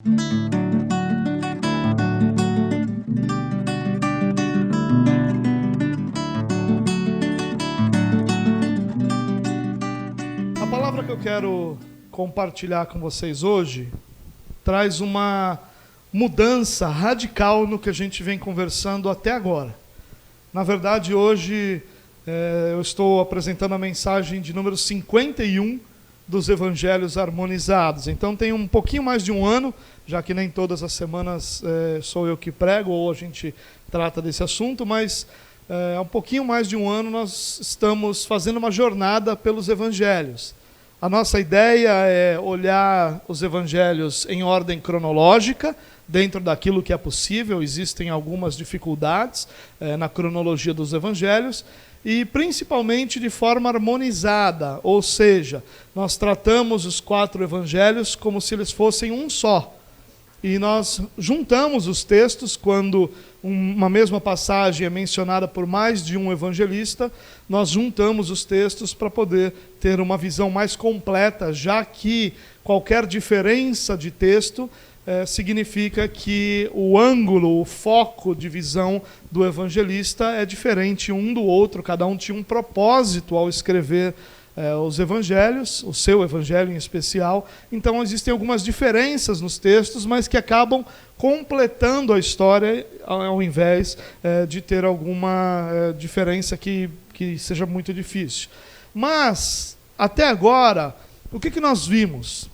A palavra que eu quero compartilhar com vocês hoje traz uma mudança radical no que a gente vem conversando até agora. Na verdade, hoje eu estou apresentando a mensagem de número 51 dos Evangelhos Harmonizados. Então tem um pouquinho mais de um ano, já que nem todas as semanas sou eu que prego ou a gente trata desse assunto, mas há um pouquinho mais de um ano nós estamos fazendo uma jornada pelos Evangelhos. A nossa ideia é olhar os Evangelhos em ordem cronológica, dentro daquilo que é possível. Existem algumas dificuldades na cronologia dos Evangelhos, e principalmente de forma harmonizada, ou seja, nós tratamos os 4 evangelhos como se eles fossem um só. E nós juntamos os textos quando uma mesma passagem é mencionada por mais de um evangelista, nós juntamos os textos para poder ter uma visão mais completa, já que qualquer diferença de texto significa que o ângulo, o foco de visão do evangelista é diferente um do outro, cada um tinha um propósito ao escrever os evangelhos, o seu evangelho em especial. Então existem algumas diferenças nos textos, mas que acabam completando a história, ao invés de ter alguma diferença que seja muito difícil. Mas, até agora, o que nós vimos?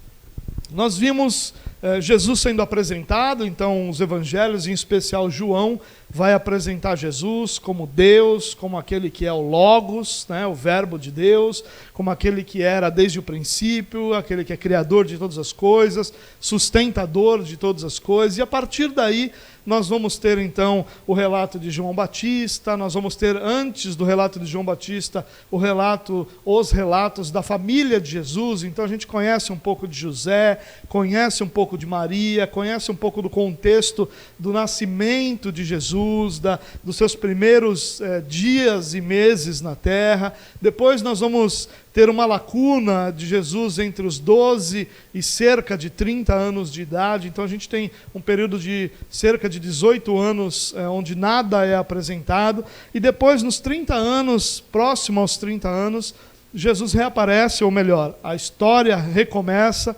Nós vimos Jesus sendo apresentado. Então os evangelhos, em especial João, vai apresentar Jesus como Deus, como aquele que é o Logos, né, o verbo de Deus, como aquele que era desde o princípio, aquele que é criador de todas as coisas, sustentador de todas as coisas. E a partir daí nós vamos ter então o relato de João Batista, nós vamos ter antes do relato de João Batista os relatos da família de Jesus. Então a gente conhece um pouco de José, conhece um pouco de Maria, conhece um pouco do contexto do nascimento de Jesus, dos seus primeiros dias e meses na terra. Depois nós vamos ter uma lacuna de Jesus entre os 12 e cerca de 30 anos de idade. Então a gente tem um período de cerca de 18 anos onde nada é apresentado. E depois, nos 30 anos, próximo aos 30 anos, Jesus reaparece, ou melhor, a história recomeça,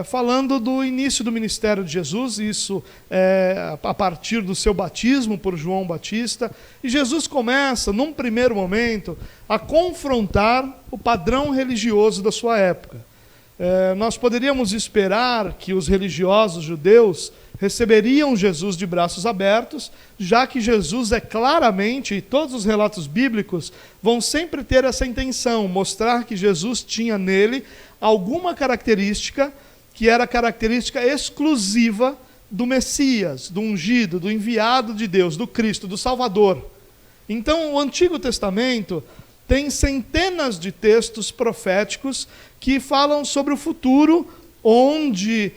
falando do início do ministério de Jesus. Isso a partir do seu batismo por João Batista. E Jesus começa, num primeiro momento, a confrontar o padrão religioso da sua época. Nós poderíamos esperar que os religiosos judeus receberiam Jesus de braços abertos, já que Jesus é claramente, e todos os relatos bíblicos vão sempre ter essa intenção, mostrar que Jesus tinha nele alguma característica que era característica exclusiva do Messias, do ungido, do enviado de Deus, do Cristo, do Salvador. Então, o Antigo Testamento tem centenas de textos proféticos que falam sobre o futuro, onde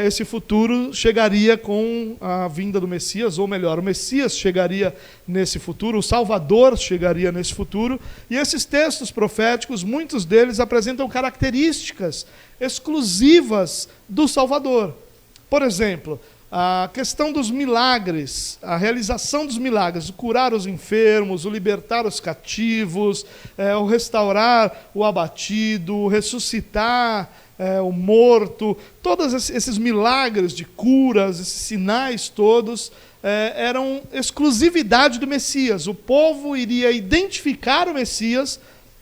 esse futuro chegaria com a vinda do Messias, ou melhor, o Messias chegaria nesse futuro, o Salvador chegaria nesse futuro. E esses textos proféticos, muitos deles apresentam características exclusivas do Salvador. Por exemplo, a questão dos milagres, a realização dos milagres, o curar os enfermos, o libertar os cativos, o restaurar o abatido, o ressuscitar o morto, todos esses milagres de curas, esses sinais todos, eram exclusividade do Messias. O povo iria identificar o Messias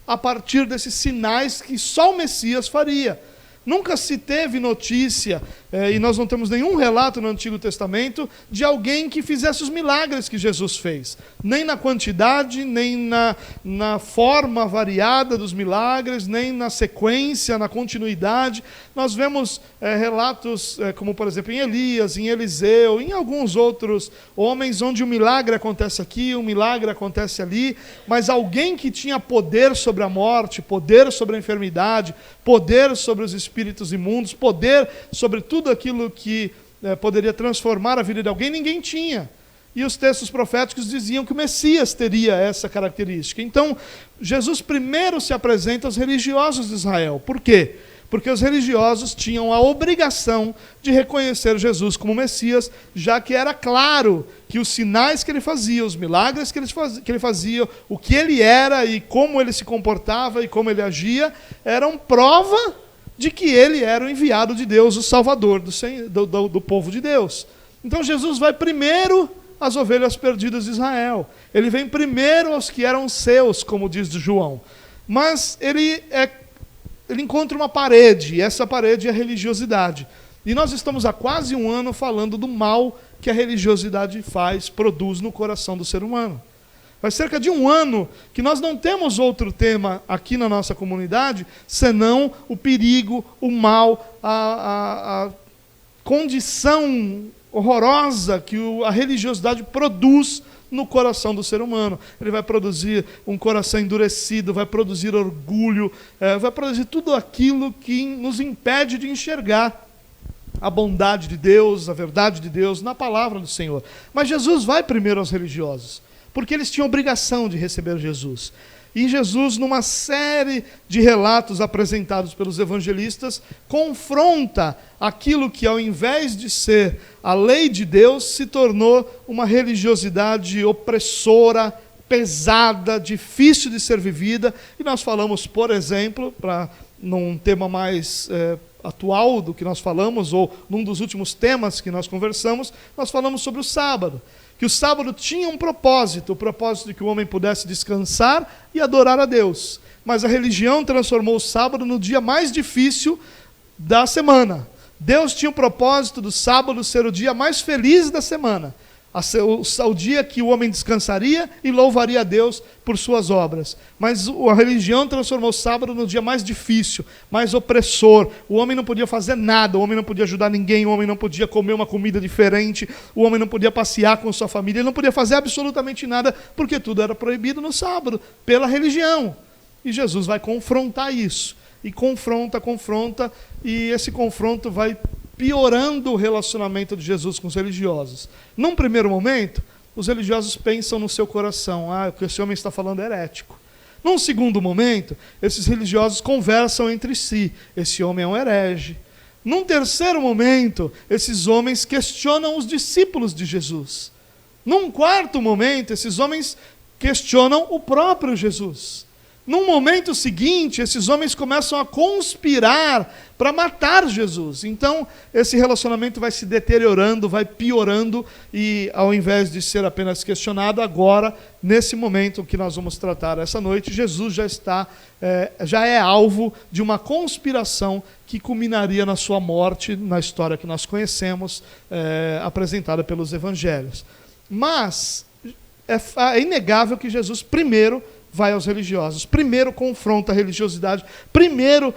a partir desses sinais que só o Messias faria. Nunca se teve notícia, e nós não temos nenhum relato no Antigo Testamento, de alguém que fizesse os milagres que Jesus fez. Nem na quantidade, nem na forma variada dos milagres, nem na sequência, na continuidade. Nós vemos relatos, como por exemplo em Elias, em Eliseu, em alguns outros homens, onde um milagre acontece aqui, um milagre acontece ali, mas alguém que tinha poder sobre a morte, poder sobre a enfermidade, poder sobre os espíritos imundos, poder sobre tudo aquilo que poderia transformar a vida de alguém, ninguém tinha. E os textos proféticos diziam que o Messias teria essa característica. Então, Jesus primeiro se apresenta aos religiosos de Israel. Por quê? Porque os religiosos tinham a obrigação de reconhecer Jesus como Messias, já que era claro que os sinais que ele fazia, os milagres que ele fazia, o que ele era e como ele se comportava e como ele agia, eram prova de que ele era o enviado de Deus, o Salvador do povo de Deus. Então Jesus vai primeiro às ovelhas perdidas de Israel. Ele vem primeiro aos que eram seus, como diz João. Mas ele encontra uma parede, e essa parede é a religiosidade. E nós estamos há quase um ano falando do mal que a religiosidade produz no coração do ser humano. Faz cerca de um ano que nós não temos outro tema aqui na nossa comunidade, senão o perigo, o mal, a condição horrorosa que a religiosidade produz no coração do ser humano. Ele vai produzir um coração endurecido, vai produzir orgulho, vai produzir tudo aquilo que nos impede de enxergar a bondade de Deus, a verdade de Deus na palavra do Senhor. Mas Jesus vai primeiro aos religiosos, porque eles tinham obrigação de receber Jesus. E Jesus, numa série de relatos apresentados pelos evangelistas, confronta aquilo que, ao invés de ser a lei de Deus, se tornou uma religiosidade opressora, pesada, difícil de ser vivida. E nós falamos, por exemplo, para num tema mais atual do que nós falamos, ou num dos últimos temas que nós conversamos, nós falamos sobre o sábado. Que o sábado tinha um propósito, o propósito de que o homem pudesse descansar e adorar a Deus. Mas a religião transformou o sábado no dia mais difícil da semana. Deus tinha o propósito do sábado ser o dia mais feliz da semana. O dia que o homem descansaria e louvaria a Deus por suas obras. Mas a religião transformou o sábado no dia mais difícil, mais opressor. O homem não podia fazer nada, o homem não podia ajudar ninguém, o homem não podia comer uma comida diferente, o homem não podia passear com sua família, ele não podia fazer absolutamente nada, porque tudo era proibido no sábado, pela religião. E Jesus vai confrontar isso. E confronta, e esse confronto vai piorando o relacionamento de Jesus com os religiosos. Num primeiro momento, os religiosos pensam no seu coração, o que esse homem está falando é herético. Num segundo momento, esses religiosos conversam entre si, esse homem é um herege. Num terceiro momento, esses homens questionam os discípulos de Jesus. Num quarto momento, esses homens questionam o próprio Jesus. Num momento seguinte, esses homens começam a conspirar para matar Jesus. Então, esse relacionamento vai se deteriorando, vai piorando, e ao invés de ser apenas questionado, agora, nesse momento que nós vamos tratar essa noite, Jesus já é alvo de uma conspiração que culminaria na sua morte, na história que nós conhecemos, apresentada pelos evangelhos. Mas é inegável que Jesus primeiro vai aos religiosos, primeiro confronta a religiosidade, primeiro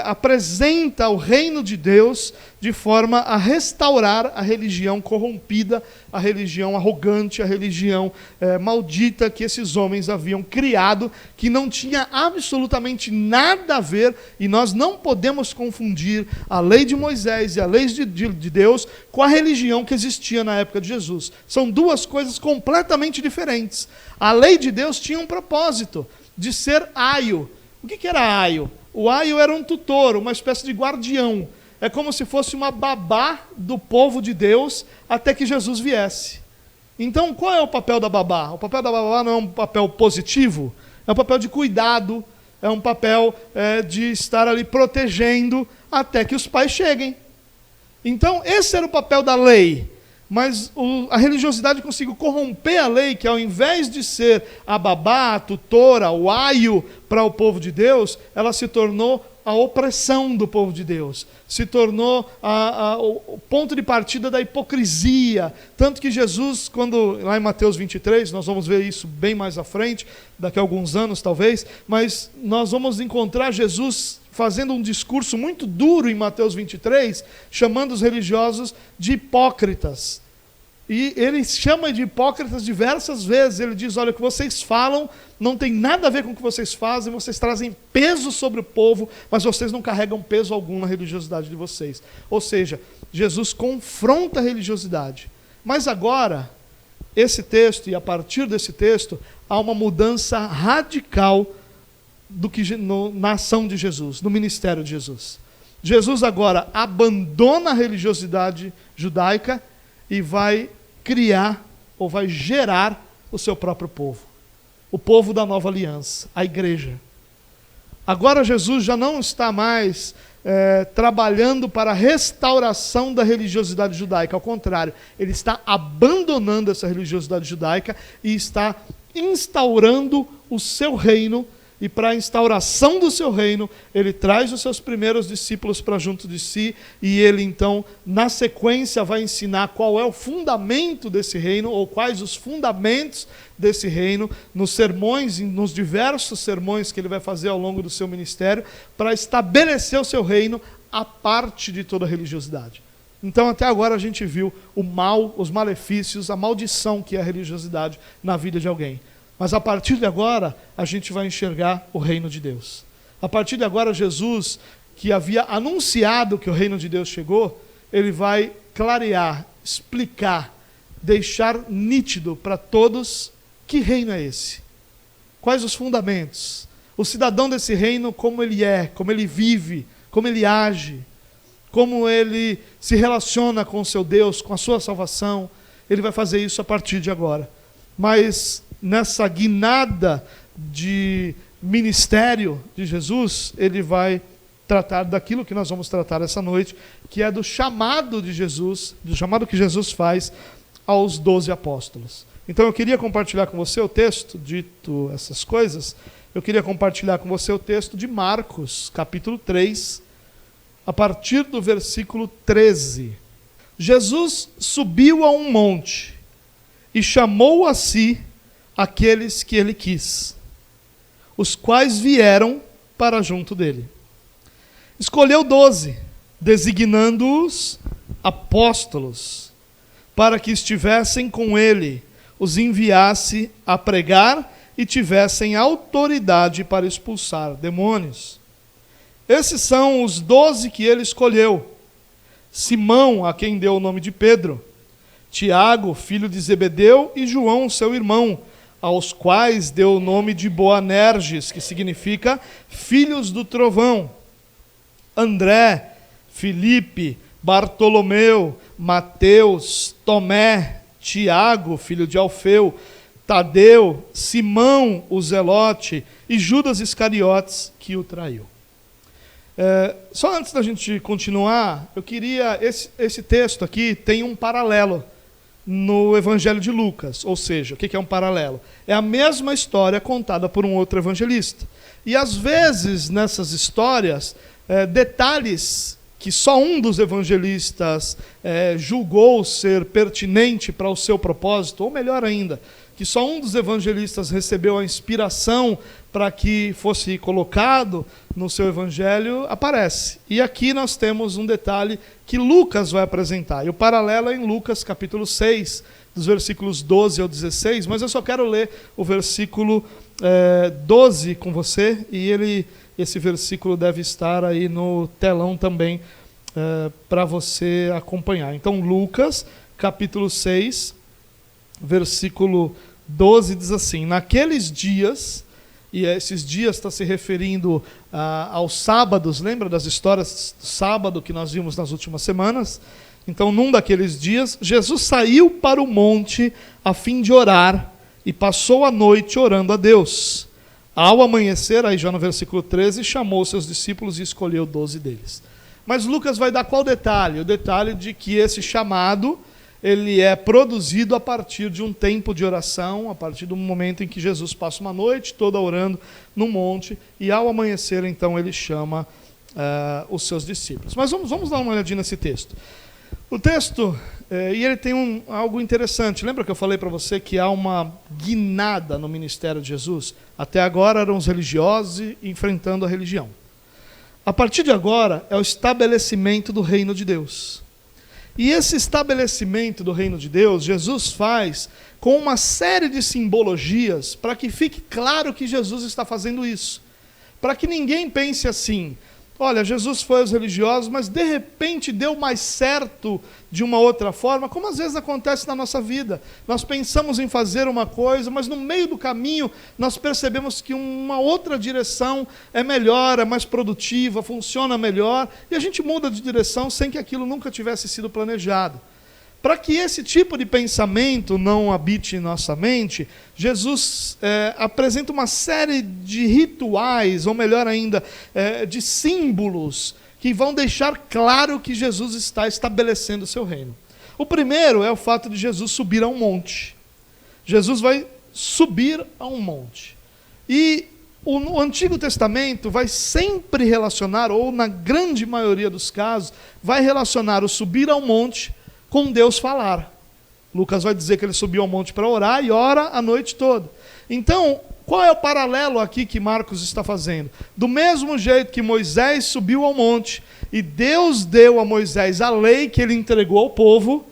apresenta o reino de Deus de forma a restaurar a religião corrompida, a religião arrogante, a religião maldita que esses homens haviam criado, que não tinha absolutamente nada a ver, e nós não podemos confundir a lei de Moisés e a lei de Deus com a religião que existia na época de Jesus. São duas coisas completamente diferentes. A lei de Deus tinha um propósito, de ser aio. O que era aio? O aio era um tutor, uma espécie de guardião. É como se fosse uma babá do povo de Deus até que Jesus viesse. Então, qual é o papel da babá? O papel da babá não é um papel positivo, é um papel de cuidado, é um papel de estar ali protegendo até que os pais cheguem. Então, esse era o papel da lei. Mas a religiosidade conseguiu corromper a lei, que ao invés de ser a babá, a tutora, o aio para o povo de Deus, ela se tornou a opressão do povo de Deus. Se tornou o ponto de partida da hipocrisia. Tanto que Jesus, lá em Mateus 23, nós vamos ver isso bem mais à frente, daqui a alguns anos talvez, mas nós vamos encontrar Jesus fazendo um discurso muito duro em Mateus 23, chamando os religiosos de hipócritas. E ele chama de hipócritas diversas vezes. Ele diz, olha, o que vocês falam não tem nada a ver com o que vocês fazem, vocês trazem peso sobre o povo, mas vocês não carregam peso algum na religiosidade de vocês. Ou seja, Jesus confronta a religiosidade. Mas agora, esse texto, e a partir desse texto, há uma mudança radical na ação de Jesus, no ministério de Jesus. Jesus agora abandona a religiosidade judaica e vai criar, ou vai gerar, o seu próprio povo. O povo da nova aliança, a igreja. Agora Jesus já não está mais trabalhando para a restauração da religiosidade judaica. Ao contrário, ele está abandonando essa religiosidade judaica e está instaurando o seu reino. E para a instauração do seu reino, ele traz os seus primeiros discípulos para junto de si, e ele então, na sequência, vai ensinar qual é o fundamento desse reino, ou quais os fundamentos desse reino, nos sermões, nos diversos sermões que ele vai fazer ao longo do seu ministério, para estabelecer o seu reino à parte de toda a religiosidade. Então, até agora a gente viu o mal, os malefícios, a maldição que é a religiosidade na vida de alguém. Mas a partir de agora, a gente vai enxergar o reino de Deus. A partir de agora, Jesus, que havia anunciado que o reino de Deus chegou, ele vai clarear, explicar, deixar nítido para todos que reino é esse. Quais os fundamentos? O cidadão desse reino, como ele é, como ele vive, como ele age, como ele se relaciona com o seu Deus, com a sua salvação. Ele vai fazer isso a partir de agora. Mas nessa guinada de ministério de Jesus, ele vai tratar daquilo que nós vamos tratar essa noite, que é do chamado de Jesus, do chamado que Jesus faz aos 12 apóstolos. Então eu queria compartilhar com você o texto, dito essas coisas, eu queria compartilhar com você o texto de Marcos, capítulo 3, a partir do versículo 13. Jesus subiu a um monte e chamou a si aqueles que ele quis, os quais vieram para junto dele. Escolheu 12, designando-os apóstolos, para que estivessem com ele, os enviasse a pregar e tivessem autoridade para expulsar demônios. Esses são os 12 que ele escolheu: Simão, a quem deu o nome de Pedro, Tiago, filho de Zebedeu, e João, seu irmão, aos quais deu o nome de Boanerges, que significa filhos do trovão, André, Filipe, Bartolomeu, Mateus, Tomé, Tiago, filho de Alfeu, Tadeu, Simão, o Zelote, e Judas Iscariotes, que o traiu. Só antes da gente continuar, eu queria... Esse texto aqui tem um paralelo no Evangelho de Lucas. Ou seja, o que é um paralelo? É a mesma história contada por um outro evangelista. E às vezes, nessas histórias, detalhes que só um dos evangelistas julgou ser pertinente para o seu propósito, ou melhor ainda, que só um dos evangelistas recebeu a inspiração para que fosse colocado no seu evangelho, aparece. E aqui nós temos um detalhe que Lucas vai apresentar. E o paralelo é em Lucas capítulo 6, dos versículos 12 ao 16, mas eu só quero ler o versículo 12 com você, e esse versículo deve estar aí no telão também, para você acompanhar. Então, Lucas capítulo 6, versículo 12 diz assim: naqueles dias, e esses dias está se referindo aos sábados, lembra das histórias do sábado que nós vimos nas últimas semanas? Então, num daqueles dias, Jesus saiu para o monte a fim de orar, e passou a noite orando a Deus. Ao amanhecer, aí já no versículo 13, chamou seus discípulos e escolheu 12 deles. Mas Lucas vai dar qual detalhe? O detalhe de que esse chamado, ele é produzido a partir de um tempo de oração, a partir do momento em que Jesus passa uma noite toda orando no monte, e ao amanhecer, então, ele chama os seus discípulos. Mas vamos dar uma olhadinha nesse texto. O texto, e ele tem algo interessante. Lembra que eu falei para você que há uma guinada no ministério de Jesus? Até agora eram os religiosos enfrentando a religião. A partir de agora é o estabelecimento do reino de Deus. E esse estabelecimento do reino de Deus, Jesus faz com uma série de simbologias para que fique claro que Jesus está fazendo isso. Para que ninguém pense assim: olha, Jesus foi aos religiosos, mas de repente deu mais certo de uma outra forma, como às vezes acontece na nossa vida. Nós pensamos em fazer uma coisa, mas no meio do caminho nós percebemos que uma outra direção é melhor, é mais produtiva, funciona melhor, e a gente muda de direção sem que aquilo nunca tivesse sido planejado. Para que esse tipo de pensamento não habite em nossa mente, Jesus apresenta uma série de rituais, ou melhor ainda, de símbolos, que vão deixar claro que Jesus está estabelecendo o seu reino. O primeiro é o fato de Jesus subir a um monte. Jesus vai subir a um monte. E o Antigo Testamento vai sempre relacionar, ou na grande maioria dos casos, vai relacionar o subir ao monte com Deus falar. Lucas vai dizer que ele subiu ao monte para orar e ora a noite toda. Então, qual é o paralelo aqui que Marcos está fazendo? Do mesmo jeito que Moisés subiu ao monte e Deus deu a Moisés a lei que ele entregou ao povo,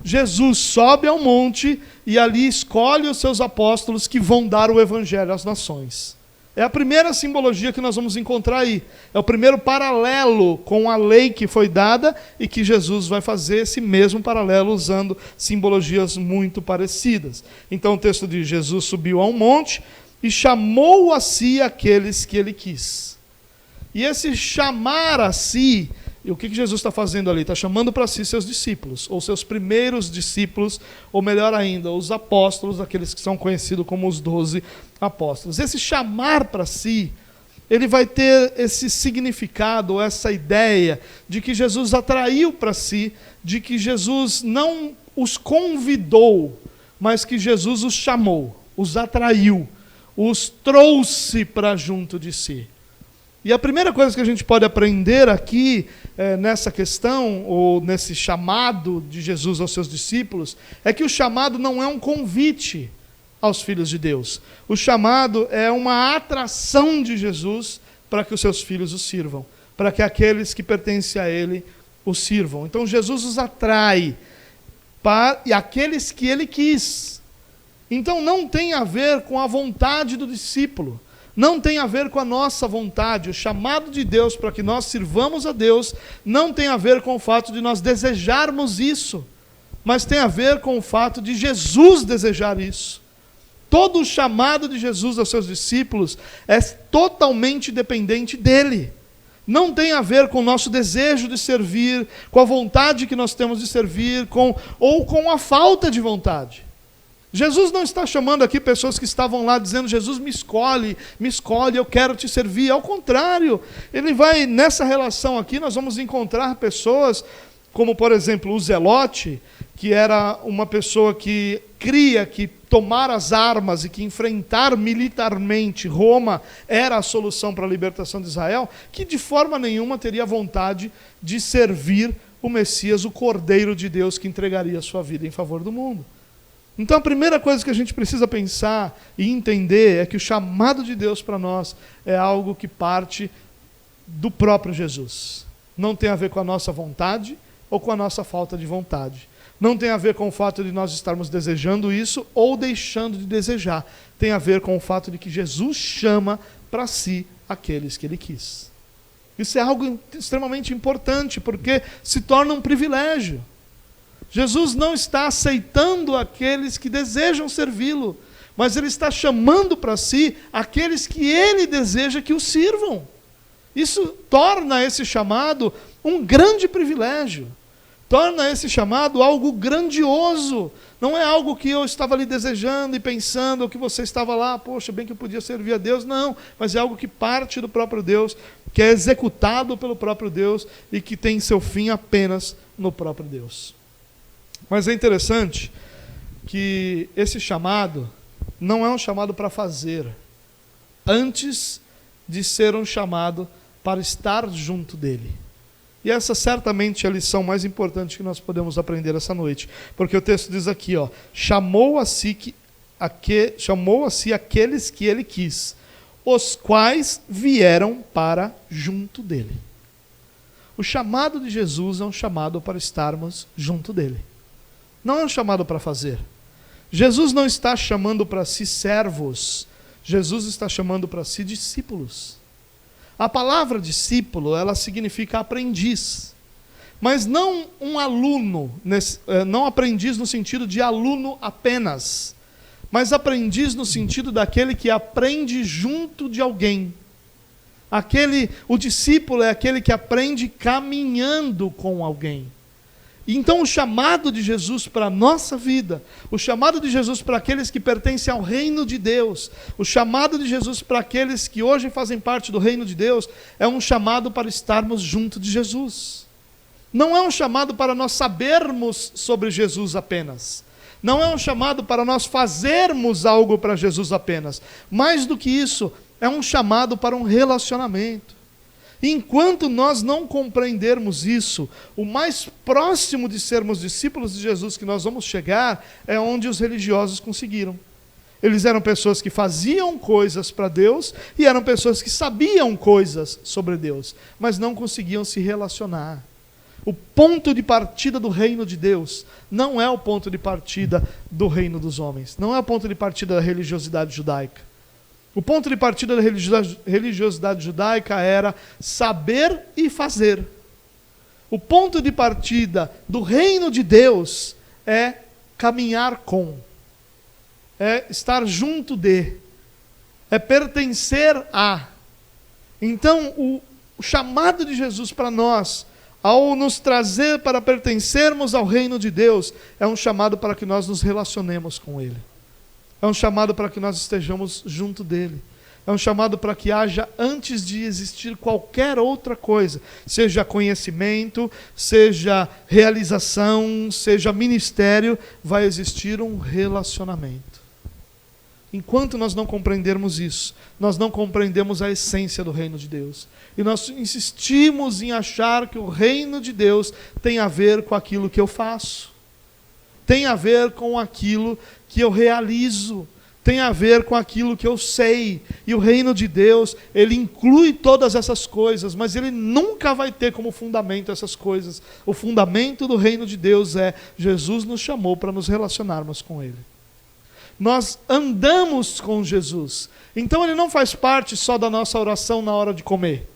Jesus sobe ao monte e ali escolhe os seus apóstolos que vão dar o evangelho às nações. É a primeira simbologia que nós vamos encontrar aí. É o primeiro paralelo com a lei que foi dada e que Jesus vai fazer esse mesmo paralelo usando simbologias muito parecidas. Então o texto diz: Jesus subiu a um monte e chamou a si aqueles que ele quis. E esse chamar a si, e o que Jesus está fazendo ali? Está chamando para si seus discípulos, ou seus primeiros discípulos, ou melhor ainda, os apóstolos, aqueles que são conhecidos como os 12 apóstolos. Esse chamar para si, ele vai ter esse significado, essa ideia de que Jesus atraiu para si, de que Jesus não os convidou, mas que Jesus os chamou, os atraiu, os trouxe para junto de si. E a primeira coisa que a gente pode aprender aqui, nessa questão, ou nesse chamado de Jesus aos seus discípulos, é que o chamado não é um convite aos filhos de Deus. O chamado é uma atração de Jesus para que os seus filhos o sirvam, para que aqueles que pertencem a ele o sirvam. Então Jesus os atrai e aqueles que ele quis. Então não tem a ver com a vontade do discípulo, não tem a ver com a nossa vontade. O chamado de Deus para que nós sirvamos a Deus não tem a ver com o fato de nós desejarmos isso, mas tem a ver com o fato de Jesus desejar isso. Todo o chamado de Jesus aos seus discípulos é totalmente dependente dele. Não tem a ver com o nosso desejo de servir, com a vontade que nós temos de servir, ou com a falta de vontade. Jesus não está chamando aqui pessoas que estavam lá dizendo: Jesus, me escolhe, eu quero te servir. Ao contrário, ele vai, nessa relação aqui, nós vamos encontrar pessoas como, por exemplo, o Zelote, que era uma pessoa que cria que tomar as armas e que enfrentar militarmente Roma era a solução para a libertação de Israel, que de forma nenhuma teria vontade de servir o Messias, o Cordeiro de Deus que entregaria a sua vida em favor do mundo. Então a primeira coisa que a gente precisa pensar e entender é que o chamado de Deus para nós é algo que parte do próprio Jesus. Não tem a ver com a nossa vontade ou com a nossa falta de vontade. Não tem a ver com o fato de nós estarmos desejando isso ou deixando de desejar. Tem a ver com o fato de que Jesus chama para si aqueles que ele quis. Isso é algo extremamente importante, porque se torna um privilégio. Jesus não está aceitando aqueles que desejam servi-lo, mas ele está chamando para si aqueles que ele deseja que o sirvam. Isso torna esse chamado um grande privilégio, torna esse chamado algo grandioso. Não é algo que eu estava ali desejando e pensando, ou que você estava lá, poxa, bem que eu podia servir a Deus. Não, mas é algo que parte do próprio Deus, que é executado pelo próprio Deus e que tem seu fim apenas no próprio Deus. Mas é interessante que esse chamado não é um chamado para fazer, antes de ser um chamado para estar junto dele. E essa certamente é a lição mais importante que nós podemos aprender essa noite, porque o texto diz aqui, chamou a si aqueles que ele quis, os quais vieram para junto dele. O chamado de Jesus é um chamado para estarmos junto dele. Não é um chamado para fazer. Jesus não está chamando para si servos, Jesus está chamando para si discípulos. A palavra discípulo, ela significa aprendiz. Mas não um aluno, não aprendiz no sentido de aluno apenas, mas aprendiz no sentido daquele que aprende junto de alguém. O discípulo é aquele que aprende caminhando com alguém. Então o chamado de Jesus para a nossa vida, o chamado de Jesus para aqueles que pertencem ao reino de Deus, o chamado de Jesus para aqueles que hoje fazem parte do reino de Deus, é um chamado para estarmos junto de Jesus. Não é um chamado para nós sabermos sobre Jesus apenas. Não é um chamado para nós fazermos algo para Jesus apenas. Mais do que isso, é um chamado para um relacionamento. Enquanto nós não compreendermos isso, o mais próximo de sermos discípulos de Jesus que nós vamos chegar é onde os religiosos conseguiram. Eles eram pessoas que faziam coisas para Deus e eram pessoas que sabiam coisas sobre Deus, mas não conseguiam se relacionar. O ponto de partida do reino de Deus não é o ponto de partida do reino dos homens, não é o ponto de partida da religiosidade judaica. O ponto de partida da religiosidade judaica era saber e fazer. O ponto de partida do reino de Deus é caminhar com, é estar junto de, é pertencer a. Então, o chamado de Jesus para nós, ao nos trazer para pertencermos ao reino de Deus, é um chamado para que nós nos relacionemos com Ele. É um chamado para que nós estejamos junto dele. É um chamado para que haja, antes de existir qualquer outra coisa, seja conhecimento, seja realização, seja ministério, vai existir um relacionamento. Enquanto nós não compreendermos isso, nós não compreendemos a essência do reino de Deus. E nós insistimos em achar que o reino de Deus tem a ver com aquilo que eu faço. Tem a ver com aquilo que eu realizo, tem a ver com aquilo que eu sei. E o reino de Deus, ele inclui todas essas coisas, mas ele nunca vai ter como fundamento essas coisas. O fundamento do reino de Deus é: Jesus nos chamou para nos relacionarmos com Ele. Nós andamos com Jesus. Então ele não faz parte só da nossa oração na hora de comer.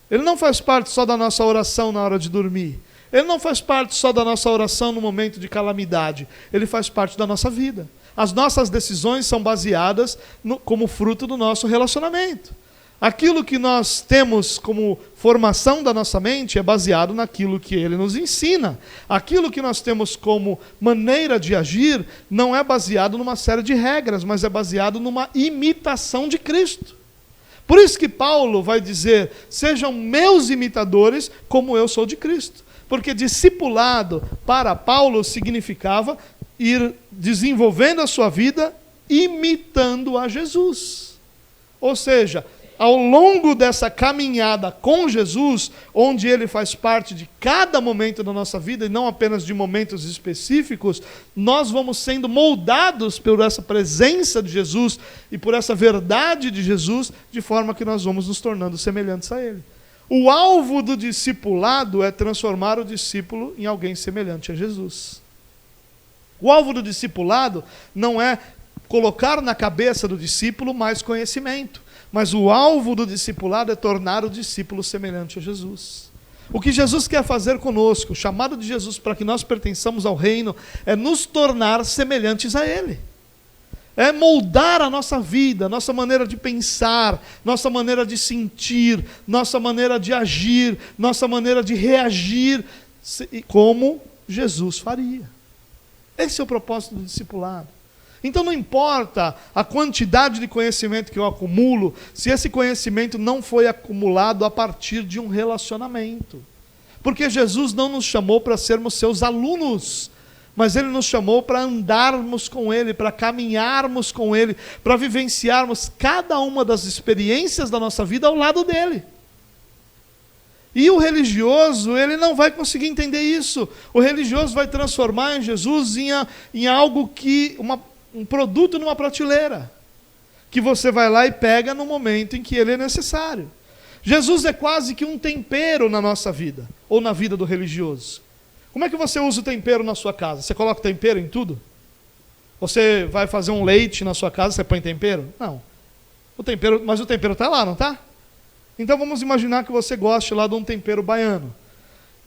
Ele não faz parte só da nossa oração na hora de dormir. Ele não faz parte só da nossa oração no momento de calamidade. Ele faz parte da nossa vida. As nossas decisões são baseadas como fruto do nosso relacionamento. Aquilo que nós temos como formação da nossa mente é baseado naquilo que Ele nos ensina. Aquilo que nós temos como maneira de agir não é baseado numa série de regras, mas é baseado numa imitação de Cristo. Por isso que Paulo vai dizer: sejam meus imitadores como eu sou de Cristo. Porque discipulado para Paulo significava ir desenvolvendo a sua vida imitando a Jesus. Ou seja, ao longo dessa caminhada com Jesus, onde Ele faz parte de cada momento da nossa vida, e não apenas de momentos específicos, nós vamos sendo moldados por essa presença de Jesus e por essa verdade de Jesus, de forma que nós vamos nos tornando semelhantes a Ele. O alvo do discipulado é transformar o discípulo em alguém semelhante a Jesus. O alvo do discipulado não é colocar na cabeça do discípulo mais conhecimento, mas o alvo do discipulado é tornar o discípulo semelhante a Jesus. O que Jesus quer fazer conosco, o chamado de Jesus para que nós pertençamos ao reino, é nos tornar semelhantes a Ele. É moldar a nossa vida, nossa maneira de pensar, nossa maneira de sentir, nossa maneira de agir, nossa maneira de reagir, como Jesus faria. Esse é o propósito do discipulado. Então não importa a quantidade de conhecimento que eu acumulo, se esse conhecimento não foi acumulado a partir de um relacionamento. Porque Jesus não nos chamou para sermos seus alunos, mas Ele nos chamou para andarmos com Ele, para caminharmos com Ele, para vivenciarmos cada uma das experiências da nossa vida ao lado dEle. E o religioso, ele não vai conseguir entender isso. O religioso vai transformar em Jesus em algo que, um produto numa prateleira, que você vai lá e pega no momento em que ele é necessário. Jesus é quase que um tempero na nossa vida, ou na vida do religioso. Como é que você usa o tempero na sua casa? Você coloca tempero em tudo? Você vai fazer um leite na sua casa, você põe tempero? Não. Mas o tempero está lá, não está? Então vamos imaginar que você goste lá de um tempero baiano.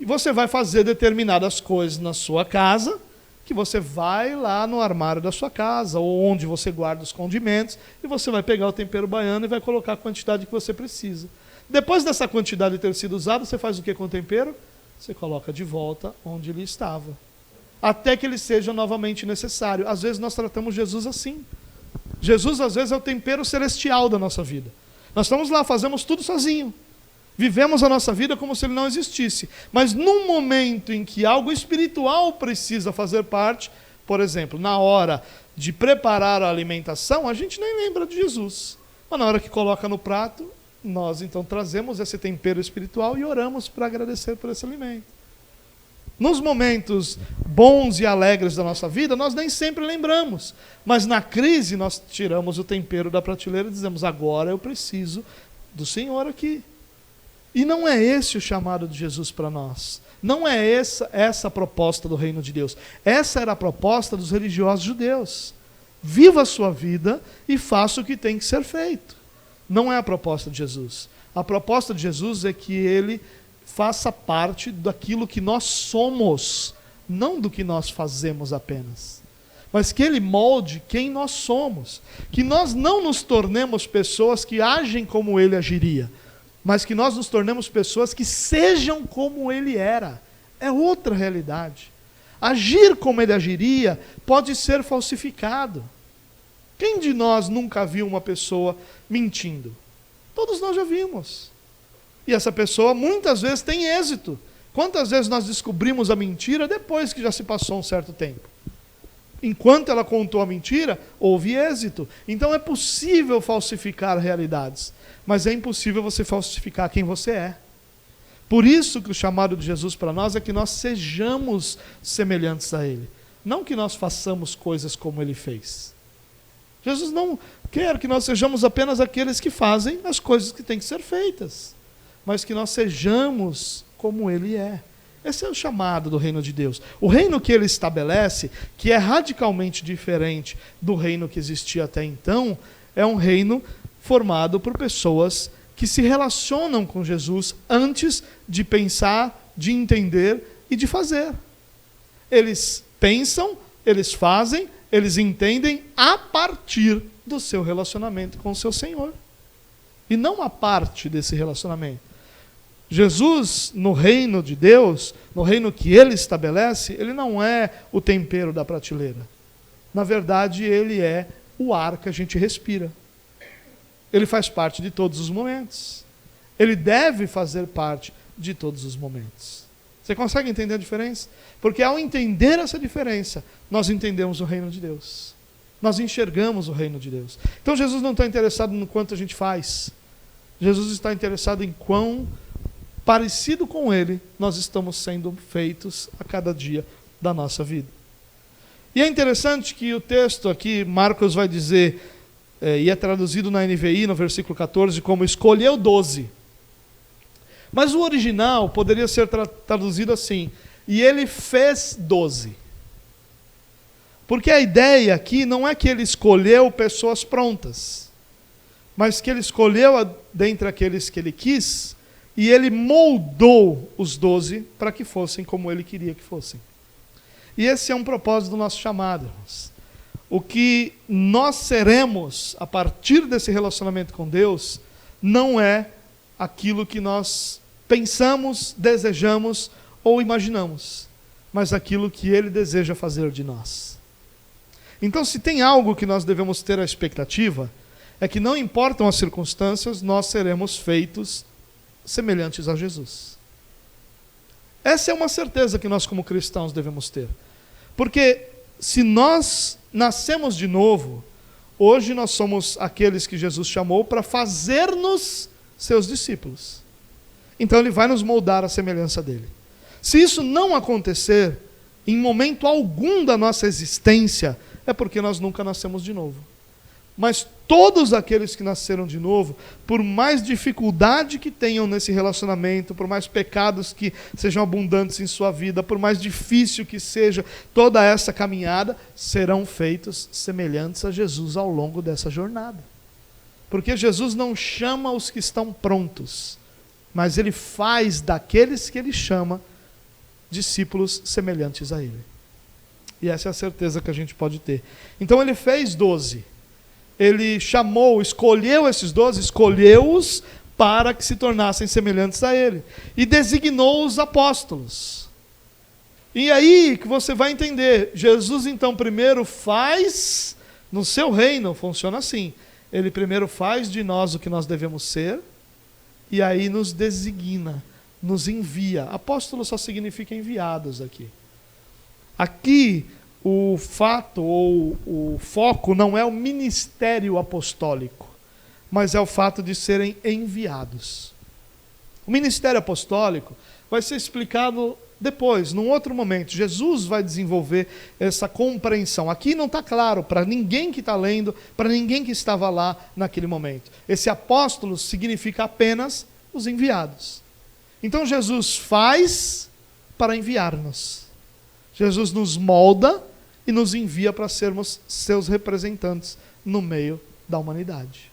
E você vai fazer determinadas coisas na sua casa, que você vai lá no armário da sua casa, ou onde você guarda os condimentos, e você vai pegar o tempero baiano e vai colocar a quantidade que você precisa. Depois dessa quantidade ter sido usada, você faz o que com o tempero? Você coloca de volta onde ele estava, até que ele seja novamente necessário. Às vezes nós tratamos Jesus assim. Jesus, às vezes, é o tempero celestial da nossa vida. Nós estamos lá, fazemos tudo sozinho. Vivemos a nossa vida como se ele não existisse. Mas num momento em que algo espiritual precisa fazer parte, por exemplo, na hora de preparar a alimentação, a gente nem lembra de Jesus. Mas na hora que coloca no prato, nós então trazemos esse tempero espiritual e oramos para agradecer por esse alimento. Nos momentos bons e alegres da nossa vida, nós nem sempre lembramos. Mas na crise, nós tiramos o tempero da prateleira e dizemos, agora eu preciso do Senhor aqui. E não é esse o chamado de Jesus para nós. Não é essa a proposta do reino de Deus. Essa era a proposta dos religiosos judeus. Viva a sua vida e faça o que tem que ser feito. Não é a proposta de Jesus. A proposta de Jesus é que ele faça parte daquilo que nós somos, não do que nós fazemos apenas, mas que ele molde quem nós somos, que nós não nos tornemos pessoas que agem como ele agiria, mas que nós nos tornemos pessoas que sejam como ele era. É outra realidade. Agir como ele agiria pode ser falsificado. Quem de nós nunca viu uma pessoa mentindo? Todos nós já vimos. E essa pessoa muitas vezes tem êxito. Quantas vezes nós descobrimos a mentira depois que já se passou um certo tempo? Enquanto ela contou a mentira, houve êxito. Então é possível falsificar realidades, mas é impossível você falsificar quem você é. Por isso que o chamado de Jesus para nós é que nós sejamos semelhantes a Ele. Não que nós façamos coisas como Ele fez. Jesus não quer que nós sejamos apenas aqueles que fazem as coisas que têm que ser feitas, mas que nós sejamos como Ele é. Esse é o chamado do reino de Deus. O reino que Ele estabelece, que é radicalmente diferente do reino que existia até então, é um reino formado por pessoas que se relacionam com Jesus antes de pensar, de entender e de fazer. Eles pensam, eles fazem, eles entendem a partir do seu relacionamento com o seu Senhor. E não a parte desse relacionamento. Jesus, no reino de Deus, no reino que Ele estabelece, Ele não é o tempero da prateleira. Na verdade, Ele é o ar que a gente respira. Ele faz parte de todos os momentos. Ele deve fazer parte de todos os momentos. Você consegue entender a diferença? Porque ao entender essa diferença, nós entendemos o reino de Deus. Nós enxergamos o reino de Deus. Então Jesus não está interessado no quanto a gente faz. Jesus está interessado em quão parecido com Ele nós estamos sendo feitos a cada dia da nossa vida. E é interessante que o texto aqui, Marcos vai dizer, e é traduzido na NVI, no versículo 14, como escolheu 12. Mas o original poderia ser traduzido assim, e ele fez 12. Porque a ideia aqui não é que ele escolheu pessoas prontas, mas que ele escolheu dentre aqueles que ele quis, e ele moldou os 12 para que fossem como ele queria que fossem. E esse é um propósito do nosso chamado, irmãos. O que nós seremos a partir desse relacionamento com Deus não é aquilo que nós pensamos, desejamos ou imaginamos, mas aquilo que Ele deseja fazer de nós. Então, se tem algo que nós devemos ter a expectativa, é que não importam as circunstâncias, nós seremos feitos semelhantes a Jesus. Essa é uma certeza que nós como cristãos devemos ter. Porque se nós nascemos de novo, hoje nós somos aqueles que Jesus chamou para fazer-nos seus discípulos. Então Ele vai nos moldar à semelhança dEle. Se isso não acontecer, em momento algum da nossa existência, é porque nós nunca nascemos de novo. Mas todos aqueles que nasceram de novo, por mais dificuldade que tenham nesse relacionamento, por mais pecados que sejam abundantes em sua vida, por mais difícil que seja toda essa caminhada, serão feitos semelhantes a Jesus ao longo dessa jornada. Porque Jesus não chama os que estão prontos, mas ele faz daqueles que ele chama discípulos semelhantes a ele. E essa é a certeza que a gente pode ter. Então ele fez 12. Ele chamou, escolheu esses 12, escolheu-os para que se tornassem semelhantes a ele. E designou os apóstolos. E aí que você vai entender, Jesus então primeiro faz, no seu reino funciona assim, ele primeiro faz de nós o que nós devemos ser, e aí nos designa, nos envia. Apóstolo só significa enviados aqui. Aqui o fato ou o foco não é o ministério apostólico, mas é o fato de serem enviados. O ministério apostólico vai ser explicado depois, num outro momento. Jesus vai desenvolver essa compreensão. Aqui não está claro para ninguém que está lendo, para ninguém que estava lá naquele momento. Esse apóstolo significa apenas os enviados. Então Jesus faz para enviar-nos. Jesus nos molda e nos envia para sermos seus representantes no meio da humanidade.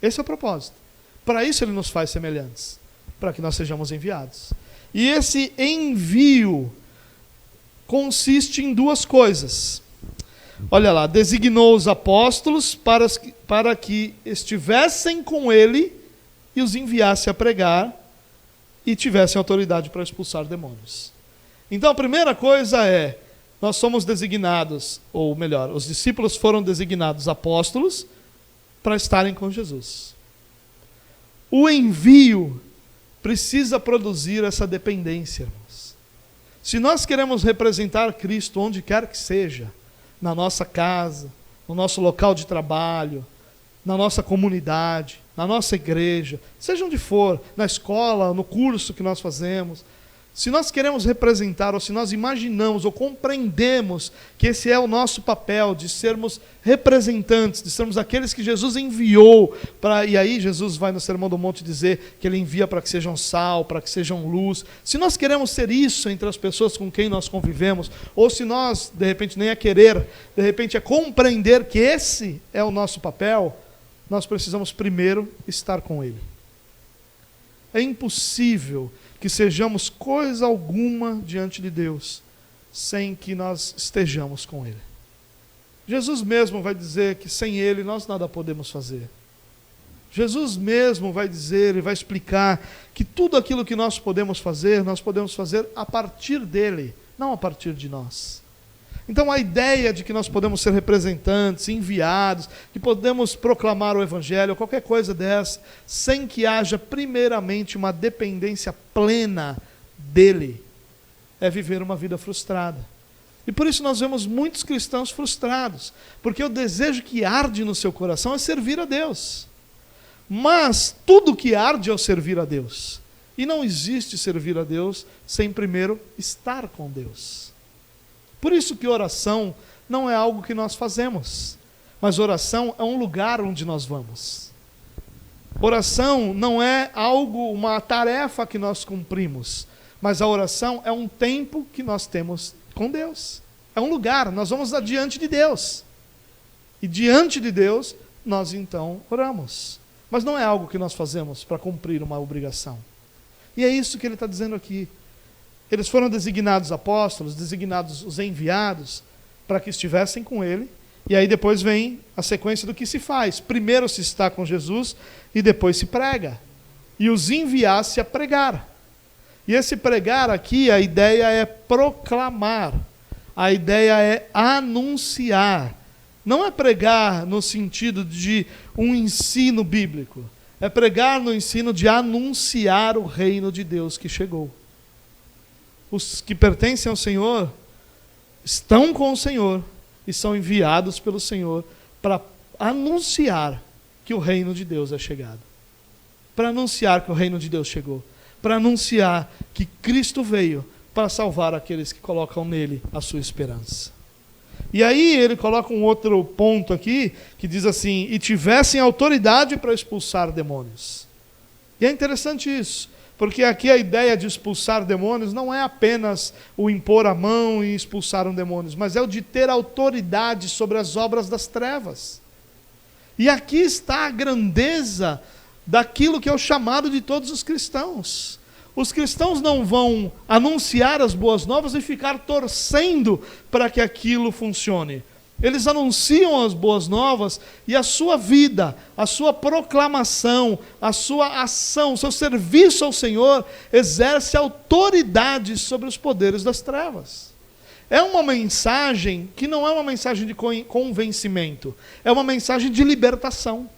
Esse é o propósito. Para isso ele nos faz semelhantes, para que nós sejamos enviados. E esse envio consiste em duas coisas. Olha lá, designou os apóstolos para que estivessem com ele e os enviasse a pregar e tivessem autoridade para expulsar demônios. Então a primeira coisa é, nós somos designados, ou melhor, os discípulos foram designados apóstolos para estarem com Jesus. O envio precisa produzir essa dependência, irmãos. Se nós queremos representar Cristo onde quer que seja, na nossa casa, no nosso local de trabalho, na nossa comunidade, na nossa igreja, seja onde for, na escola, no curso que nós fazemos, se nós queremos representar, ou se nós imaginamos ou compreendemos que esse é o nosso papel, de sermos representantes, de sermos aqueles que Jesus enviou, e aí Jesus vai no Sermão do Monte dizer que ele envia para que sejam sal, para que sejam luz. Se nós queremos ser isso entre as pessoas com quem nós convivemos, ou se nós, de repente, nem é querer, de repente é compreender que esse é o nosso papel, nós precisamos primeiro estar com ele. É impossível que sejamos coisa alguma diante de Deus sem que nós estejamos com ele. Jesus mesmo vai dizer que sem ele nós nada podemos fazer. Jesus mesmo vai dizer e vai explicar que tudo aquilo que nós podemos fazer a partir dele, não a partir de nós. Então a ideia de que nós podemos ser representantes, enviados, que podemos proclamar o Evangelho, qualquer coisa dessa, sem que haja primeiramente uma dependência plena dele, é viver uma vida frustrada. E por isso nós vemos muitos cristãos frustrados, porque o desejo que arde no seu coração é servir a Deus. Mas tudo que arde é o servir a Deus. E não existe servir a Deus sem primeiro estar com Deus. Por isso que oração não é algo que nós fazemos, mas oração é um lugar onde nós vamos. Oração não é algo, uma tarefa que nós cumprimos, mas a oração é um tempo que nós temos com Deus. É um lugar, nós vamos adiante de Deus. E diante de Deus, nós então oramos. Mas não é algo que nós fazemos para cumprir uma obrigação. E é isso que ele está dizendo aqui. Eles foram designados apóstolos, designados os enviados, para que estivessem com ele. E aí depois vem a sequência do que se faz. Primeiro se está com Jesus e depois se prega. E os enviasse a pregar. E esse pregar aqui, a ideia é proclamar. A ideia é anunciar. Não é pregar no sentido de um ensino bíblico. É pregar no ensino de anunciar o reino de Deus que chegou. Os que pertencem ao Senhor estão com o Senhor e são enviados pelo Senhor para anunciar que o reino de Deus é chegado. Para anunciar que o reino de Deus chegou. Para anunciar que Cristo veio para salvar aqueles que colocam nele a sua esperança. E aí ele coloca um outro ponto aqui, que diz assim, e tivessem autoridade para expulsar demônios. E é interessante isso. Porque aqui a ideia de expulsar demônios não é apenas o impor a mão e expulsar um demônio, mas é o de ter autoridade sobre as obras das trevas. E aqui está a grandeza daquilo que é o chamado de todos os cristãos. Os cristãos não vão anunciar as boas novas e ficar torcendo para que aquilo funcione. Eles anunciam as boas novas e a sua vida, a sua proclamação, a sua ação, o seu serviço ao Senhor exerce autoridade sobre os poderes das trevas. É uma mensagem que não é uma mensagem de convencimento, é uma mensagem de libertação.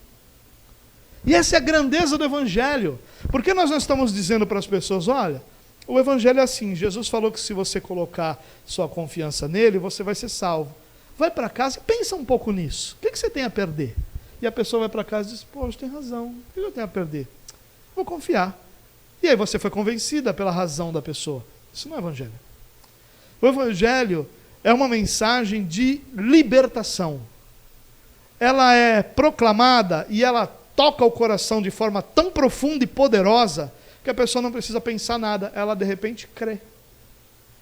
E essa é a grandeza do Evangelho. Porque nós não estamos dizendo para as pessoas, olha, o Evangelho é assim, Jesus falou que se você colocar sua confiança nele, você vai ser salvo. Vai para casa e pensa um pouco nisso. O que você tem a perder? E a pessoa vai para casa e diz, poxa, tem razão, o que eu tenho a perder? Vou confiar. E aí você foi convencida pela razão da pessoa. Isso não é Evangelho. O Evangelho é uma mensagem de libertação. Ela é proclamada e ela toca o coração de forma tão profunda e poderosa que a pessoa não precisa pensar nada, ela de repente crê.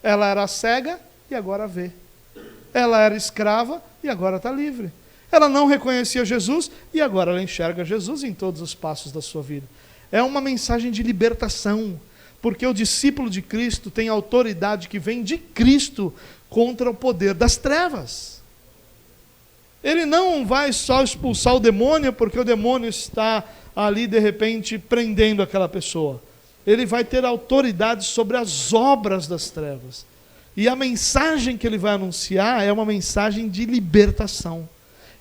Ela era cega e agora vê. Ela era escrava e agora está livre. Ela não reconhecia Jesus e agora ela enxerga Jesus em todos os passos da sua vida. É uma mensagem de libertação, porque o discípulo de Cristo tem autoridade que vem de Cristo contra o poder das trevas. Ele não vai só expulsar o demônio porque o demônio está ali de repente prendendo aquela pessoa. Ele vai ter autoridade sobre as obras das trevas. E a mensagem que ele vai anunciar é uma mensagem de libertação.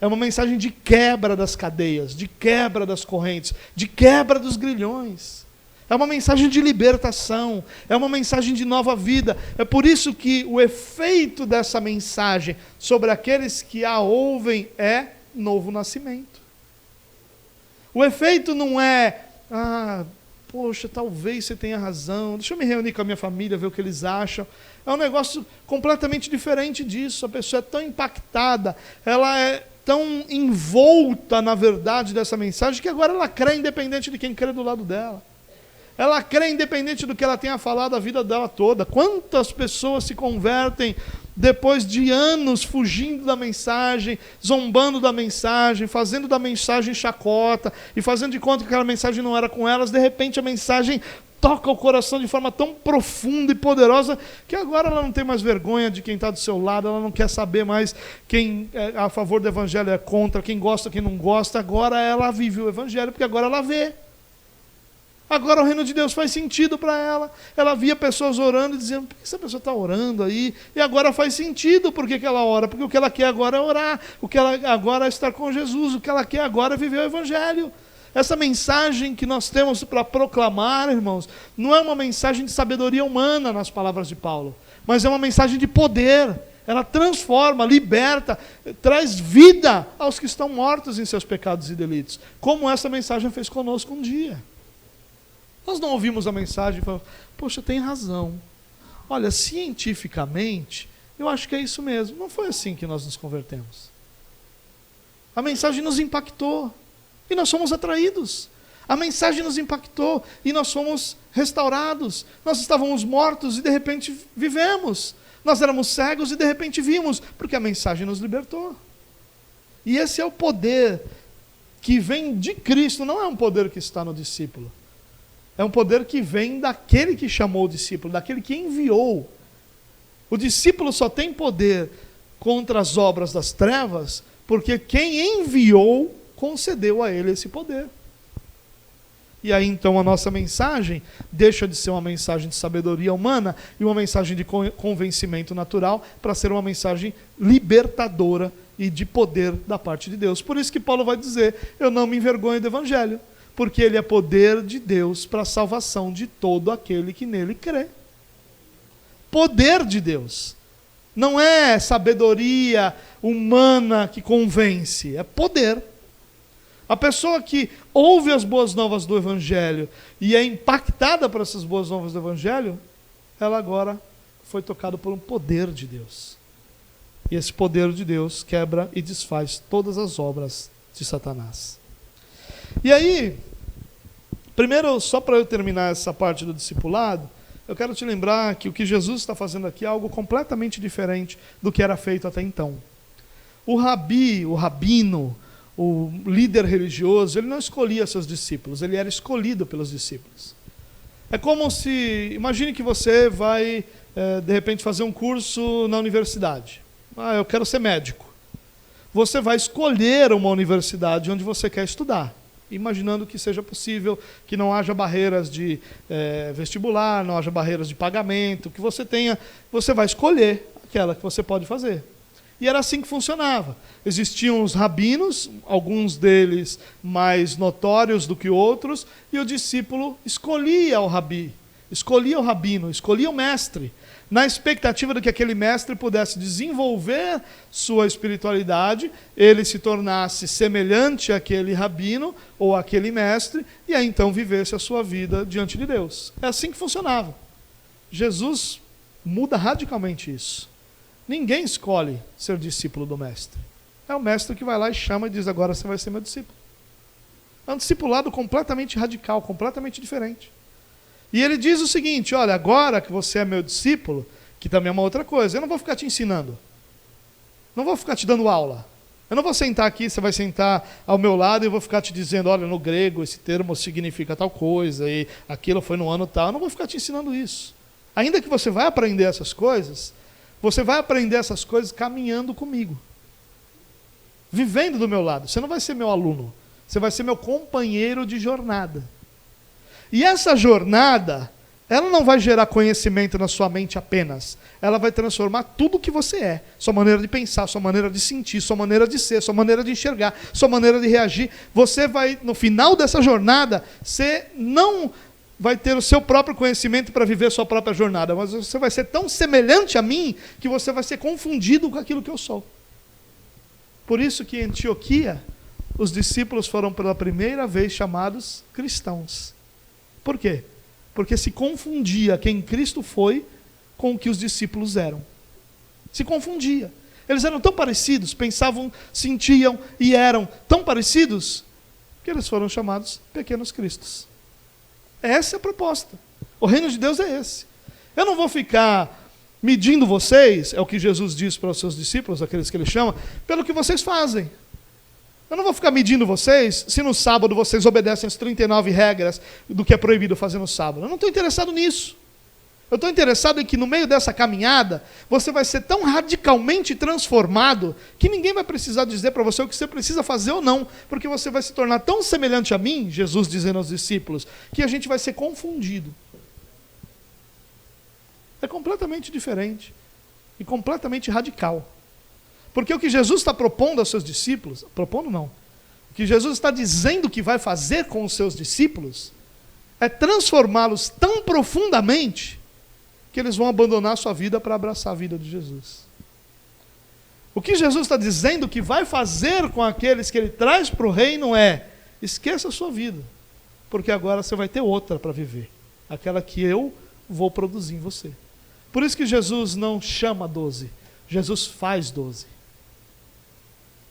É uma mensagem de quebra das cadeias, de quebra das correntes, de quebra dos grilhões. É uma mensagem de libertação, é uma mensagem de nova vida. É por isso que o efeito dessa mensagem sobre aqueles que a ouvem é novo nascimento. O efeito não é, poxa, talvez você tenha razão, deixa eu me reunir com a minha família, ver o que eles acham. É um negócio completamente diferente disso. A pessoa é tão impactada, ela é tão envolta na verdade dessa mensagem, que agora ela crê independente de quem crê do lado dela. Ela crê independente do que ela tenha falado a vida dela toda. Quantas pessoas se convertem depois de anos fugindo da mensagem, zombando da mensagem, fazendo da mensagem chacota e fazendo de conta que aquela mensagem não era com elas. De repente a mensagem toca o coração de forma tão profunda e poderosa que agora ela não tem mais vergonha de quem está do seu lado, ela não quer saber mais quem é a favor do Evangelho é contra, quem gosta, quem não gosta. Agora ela vive o Evangelho porque agora ela vê. Agora o reino de Deus faz sentido para ela. Ela via pessoas orando e dizendo, por que essa pessoa está orando aí? E agora faz sentido por que ela ora. Porque o que ela quer agora é orar. O que ela agora é estar com Jesus. O que ela quer agora é viver o Evangelho. Essa mensagem que nós temos para proclamar, irmãos, não é uma mensagem de sabedoria humana nas palavras de Paulo, mas é uma mensagem de poder. Ela transforma, liberta, traz vida aos que estão mortos em seus pecados e delitos. Como essa mensagem fez conosco um dia. Nós não ouvimos a mensagem e falamos, poxa, tem razão. Olha, cientificamente, eu acho que é isso mesmo. Não foi assim que nós nos convertemos. A mensagem nos impactou e nós fomos atraídos. A mensagem nos impactou e nós fomos restaurados. Nós estávamos mortos e de repente vivemos. Nós éramos cegos e de repente vimos, porque a mensagem nos libertou. E esse é o poder que vem de Cristo, não é um poder que está no discípulo. É um poder que vem daquele que chamou o discípulo, daquele que enviou. O discípulo só tem poder contra as obras das trevas, porque quem enviou concedeu a ele esse poder. E aí então a nossa mensagem deixa de ser uma mensagem de sabedoria humana e uma mensagem de convencimento natural para ser uma mensagem libertadora e de poder da parte de Deus. Por isso que Paulo vai dizer, eu não me envergonho do Evangelho, porque ele é poder de Deus para a salvação de todo aquele que nele crê. Poder de Deus. Não é sabedoria humana que convence, é poder. A pessoa que ouve as boas novas do Evangelho e é impactada por essas boas novas do Evangelho, ela agora foi tocada por um poder de Deus. E esse poder de Deus quebra e desfaz todas as obras de Satanás. E aí, primeiro, só para eu terminar essa parte do discipulado, eu quero te lembrar que o que Jesus está fazendo aqui é algo completamente diferente do que era feito até então. O rabino, o líder religioso, ele não escolhia seus discípulos, ele era escolhido pelos discípulos. É como se, imagine que você vai, de repente, fazer um curso na universidade. Eu quero ser médico. Você vai escolher uma universidade onde você quer estudar, imaginando que seja possível, que não haja barreiras de vestibular, não haja barreiras de pagamento, que você vai escolher aquela que você pode fazer. E era assim que funcionava. Existiam os rabinos, alguns deles mais notórios do que outros, e o discípulo escolhia o rabi, escolhia o rabino, escolhia o mestre, na expectativa de que aquele mestre pudesse desenvolver sua espiritualidade, ele se tornasse semelhante àquele rabino ou àquele mestre, e aí então vivesse a sua vida diante de Deus. É assim que funcionava. Jesus muda radicalmente isso. Ninguém escolhe ser discípulo do mestre. É o mestre que vai lá e chama e diz: agora você vai ser meu discípulo. É um discipulado completamente radical, completamente diferente. E ele diz o seguinte: olha, agora que você é meu discípulo, que também é uma outra coisa, eu não vou ficar te ensinando. Não vou ficar te dando aula. Eu não vou sentar aqui, você vai sentar ao meu lado e eu vou ficar te dizendo: olha, no grego esse termo significa tal coisa, e aquilo foi no ano tal. Eu não vou ficar te ensinando isso. Ainda que você vai aprender essas coisas, você vai aprender essas coisas caminhando comigo, vivendo do meu lado. Você não vai ser meu aluno, você vai ser meu companheiro de jornada. E essa jornada, ela não vai gerar conhecimento na sua mente apenas. Ela vai transformar tudo o que você é. Sua maneira de pensar, sua maneira de sentir, sua maneira de ser, sua maneira de enxergar, sua maneira de reagir. Você vai, no final dessa jornada, você não vai ter o seu próprio conhecimento para viver sua própria jornada, mas você vai ser tão semelhante a mim que você vai ser confundido com aquilo que eu sou. Por isso que em Antioquia, os discípulos foram pela primeira vez chamados cristãos. Por quê? Porque se confundia quem Cristo foi com o que os discípulos eram. Se confundia. Eles eram tão parecidos, pensavam, sentiam e eram tão parecidos, que eles foram chamados pequenos cristos. Essa é a proposta. O reino de Deus é esse. Eu não vou ficar medindo vocês, é o que Jesus diz para os seus discípulos, aqueles que ele chama, pelo que vocês fazem. Eu não vou ficar medindo vocês se no sábado vocês obedecem as 39 regras do que é proibido fazer no sábado. Eu não estou interessado nisso. Eu estou interessado em que no meio dessa caminhada, você vai ser tão radicalmente transformado que ninguém vai precisar dizer para você o que você precisa fazer ou não, porque você vai se tornar tão semelhante a mim, Jesus dizendo aos discípulos, que a gente vai ser confundido. É completamente diferente e completamente radical. Porque o que Jesus está propondo aos seus discípulos, propondo não, o que Jesus está dizendo que vai fazer com os seus discípulos é transformá-los tão profundamente que eles vão abandonar a sua vida para abraçar a vida de Jesus. O que Jesus está dizendo que vai fazer com aqueles que ele traz para o reino é: esqueça a sua vida, porque agora você vai ter outra para viver, aquela que eu vou produzir em você. Por isso que Jesus não chama 12, Jesus faz 12.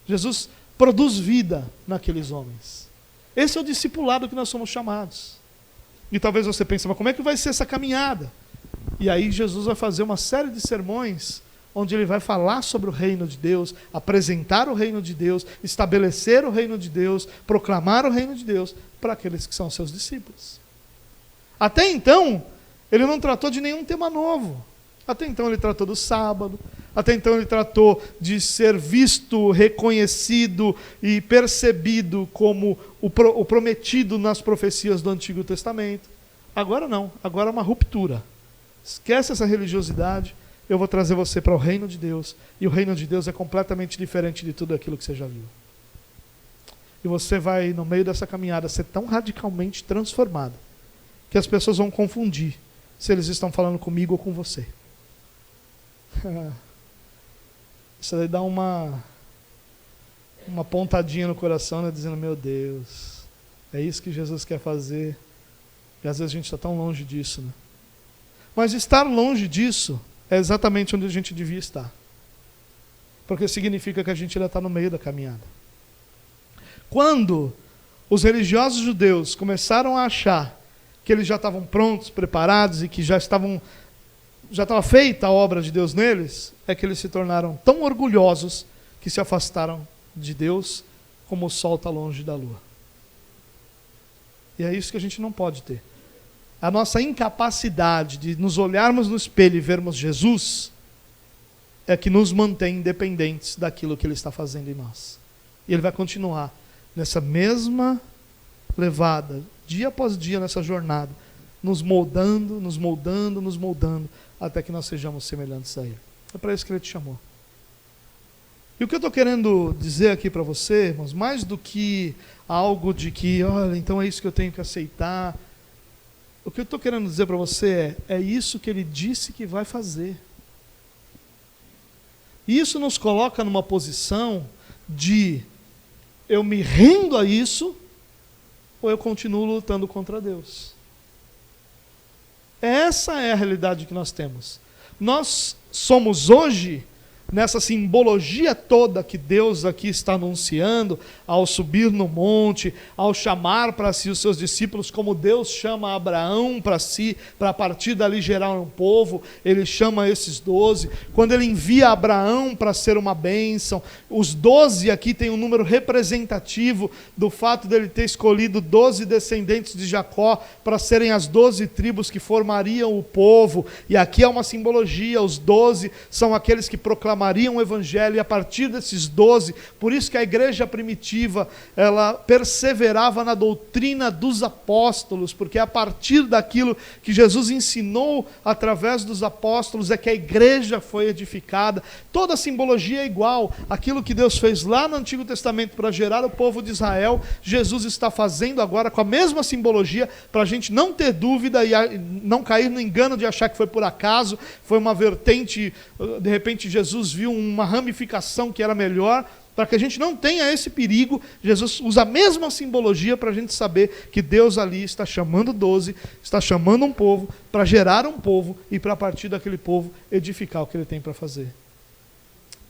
Jesus produz vida naqueles homens. Esse é o discipulado que nós somos chamados. E talvez você pense: mas como é que vai ser essa caminhada? E aí Jesus vai fazer uma série de sermões onde ele vai falar sobre o reino de Deus, apresentar o reino de Deus, estabelecer o reino de Deus, proclamar o reino de Deus para aqueles que são seus discípulos. Até então, ele não tratou de nenhum tema novo. Até então ele tratou do sábado, até então ele tratou de ser visto, reconhecido e percebido como o prometido nas profecias do Antigo Testamento. Agora não, agora é uma ruptura. Esquece essa religiosidade, eu vou trazer você para o reino de Deus, e o reino de Deus é completamente diferente de tudo aquilo que você já viu. E você vai, no meio dessa caminhada, ser tão radicalmente transformado, que as pessoas vão confundir se eles estão falando comigo ou com você. Isso aí dá uma pontadinha no coração, né, dizendo: meu Deus, é isso que Jesus quer fazer. E às vezes a gente está tão longe disso, né? Mas estar longe disso é exatamente onde a gente devia estar. Porque significa que a gente ainda está no meio da caminhada. Quando os religiosos judeus começaram a achar que eles já estavam prontos, preparados e que já estava feita a obra de Deus neles, é que eles se tornaram tão orgulhosos que se afastaram de Deus como o sol está longe da lua. E é isso que a gente não pode ter. A nossa incapacidade de nos olharmos no espelho e vermos Jesus é que nos mantém independentes daquilo que Ele está fazendo em nós. E Ele vai continuar nessa mesma levada, dia após dia nessa jornada, nos moldando, nos moldando, nos moldando, até que nós sejamos semelhantes a Ele. É para isso que Ele te chamou. E o que eu estou querendo dizer aqui para você, irmãos, mais do que algo de que, olha, então é isso que eu tenho que aceitar. O que eu estou querendo dizer para você é isso que Ele disse que vai fazer. E isso nos coloca numa posição de eu me rendo a isso ou eu continuo lutando contra Deus. Essa é a realidade que nós temos. Nós somos hoje, nessa simbologia toda que Deus aqui está anunciando, ao subir no monte, ao chamar para si os seus discípulos, como Deus chama Abraão para si, para a partir dali gerar um povo, Ele chama esses 12. Quando Ele envia Abraão para ser uma bênção, os 12 aqui tem um número representativo do fato dele ter escolhido 12 descendentes de Jacó para serem as 12 tribos que formariam o povo. E aqui é uma simbologia, os 12 são aqueles que proclamariam o Evangelho, e a partir desses 12, por isso que a igreja primitiva, ela perseverava na doutrina dos apóstolos, porque a partir daquilo que Jesus ensinou através dos apóstolos é que a igreja foi edificada. Toda a simbologia é igual. Aquilo que Deus fez lá no Antigo Testamento para gerar o povo de Israel, Jesus está fazendo agora com a mesma simbologia, para a gente não ter dúvida e não cair no engano de achar que foi por acaso, foi uma vertente, de repente Jesus viu uma ramificação que era melhor. Para que a gente não tenha esse perigo, Jesus usa a mesma simbologia para a gente saber que Deus ali está chamando 12, está chamando um povo para gerar um povo e para a partir daquele povo edificar o que Ele tem para fazer.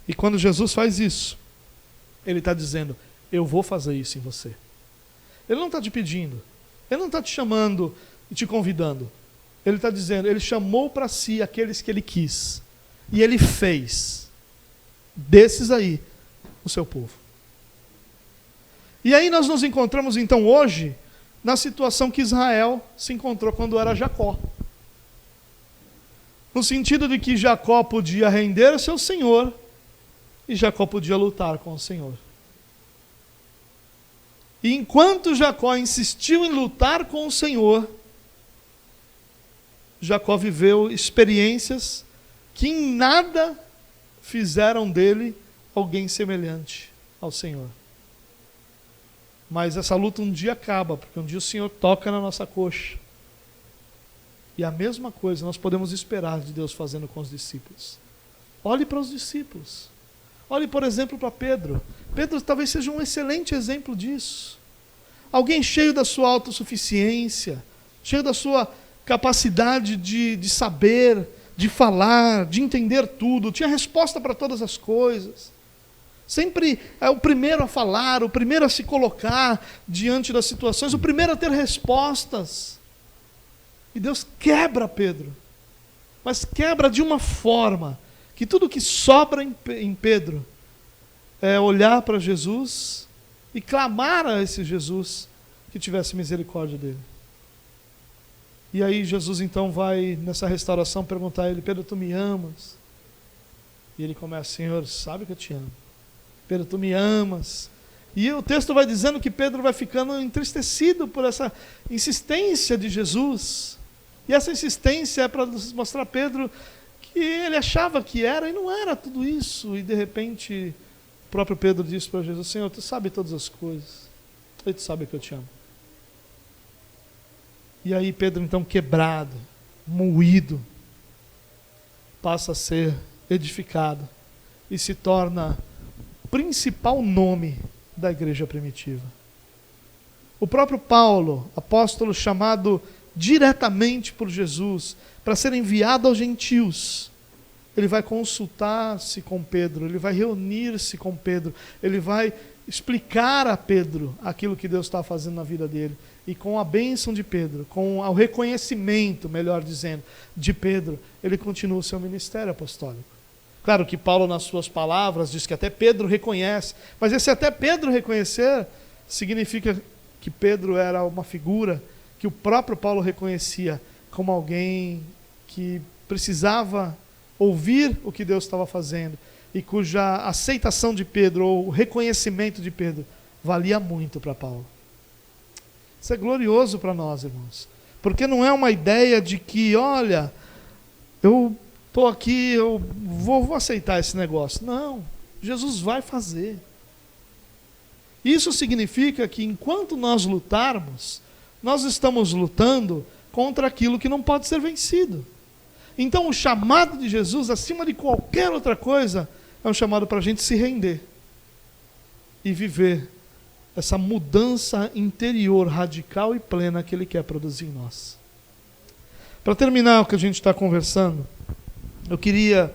E quando Jesus faz isso, Ele está dizendo, eu vou fazer isso em você. Ele não está te pedindo, Ele não está te chamando e te convidando. Ele está dizendo, Ele chamou para si aqueles que Ele quis. E Ele fez desses aí o seu povo. E aí nós nos encontramos então hoje na situação que Israel se encontrou quando era Jacó. No sentido de que Jacó podia render a seu Senhor e Jacó podia lutar com o Senhor. E enquanto Jacó insistiu em lutar com o Senhor, Jacó viveu experiências que em nada fizeram dele alguém semelhante ao Senhor. Mas essa luta um dia acaba, porque um dia o Senhor toca na nossa coxa. E a mesma coisa nós podemos esperar de Deus fazendo com os discípulos. Olhe para os discípulos. Olhe, por exemplo, para Pedro. Pedro talvez seja um excelente exemplo disso. Alguém cheio da sua autossuficiência, cheio da sua capacidade de saber, de falar, de entender tudo, tinha resposta para todas as coisas. Sempre é o primeiro a falar, o primeiro a se colocar diante das situações, o primeiro a ter respostas. E Deus quebra Pedro, mas quebra de uma forma que tudo que sobra em Pedro é olhar para Jesus e clamar a esse Jesus que tivesse misericórdia dele. E aí Jesus então vai nessa restauração perguntar a ele, Pedro, tu me amas? E ele começa, Senhor, sabe que eu te amo. Pedro, tu me amas. E o texto vai dizendo que Pedro vai ficando entristecido por essa insistência de Jesus. E essa insistência é para mostrar a Pedro que ele achava que era e não era tudo isso. E de repente, o próprio Pedro disse para Jesus, Senhor, tu sabe todas as coisas. E tu sabe que eu te amo. E aí Pedro então quebrado, moído, passa a ser edificado e se torna principal nome da igreja primitiva. O próprio Paulo, apóstolo chamado diretamente por Jesus para ser enviado aos gentios, ele vai consultar-se com Pedro, ele vai reunir-se com Pedro, ele vai explicar a Pedro aquilo que Deus está fazendo na vida dele. E com a bênção de Pedro, com o reconhecimento, melhor dizendo, de Pedro, ele continua o seu ministério apostólico. Claro que Paulo, nas suas palavras, diz que até Pedro reconhece, mas esse até Pedro reconhecer significa que Pedro era uma figura que o próprio Paulo reconhecia como alguém que precisava ouvir o que Deus estava fazendo e cuja aceitação de Pedro, ou o reconhecimento de Pedro, valia muito para Paulo. Isso é glorioso para nós, irmãos, porque não é uma ideia de que, olha, eu estou aqui, eu vou aceitar esse negócio. Não, Jesus vai fazer. Isso significa que enquanto nós lutarmos, nós estamos lutando contra aquilo que não pode ser vencido. Então o chamado de Jesus, acima de qualquer outra coisa, é um chamado para a gente se render e viver essa mudança interior radical e plena que Ele quer produzir em nós. Para terminar o que a gente está conversando, eu queria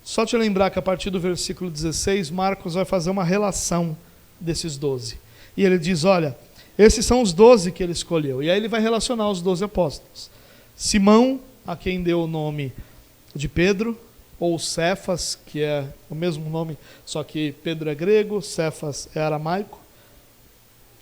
só te lembrar que a partir do versículo 16, Marcos vai fazer uma relação desses 12. E ele diz, olha, esses são os 12 que ele escolheu. E aí ele vai relacionar os 12 apóstolos. Simão, a quem deu o nome de Pedro, ou Cefas, que é o mesmo nome, só que Pedro é grego, Cefas é aramaico.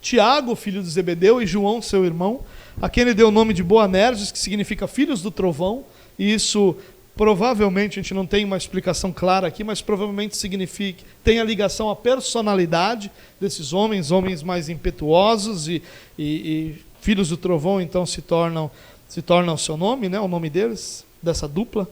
Tiago, filho de Zebedeu, e João, seu irmão, a quem ele deu o nome de Boanerges, que significa filhos do trovão. E isso provavelmente, a gente não tem uma explicação clara aqui, mas provavelmente significa, tem a ligação à personalidade desses homens mais impetuosos, e filhos do trovão então se tornam o seu nome, né, o nome deles, dessa dupla.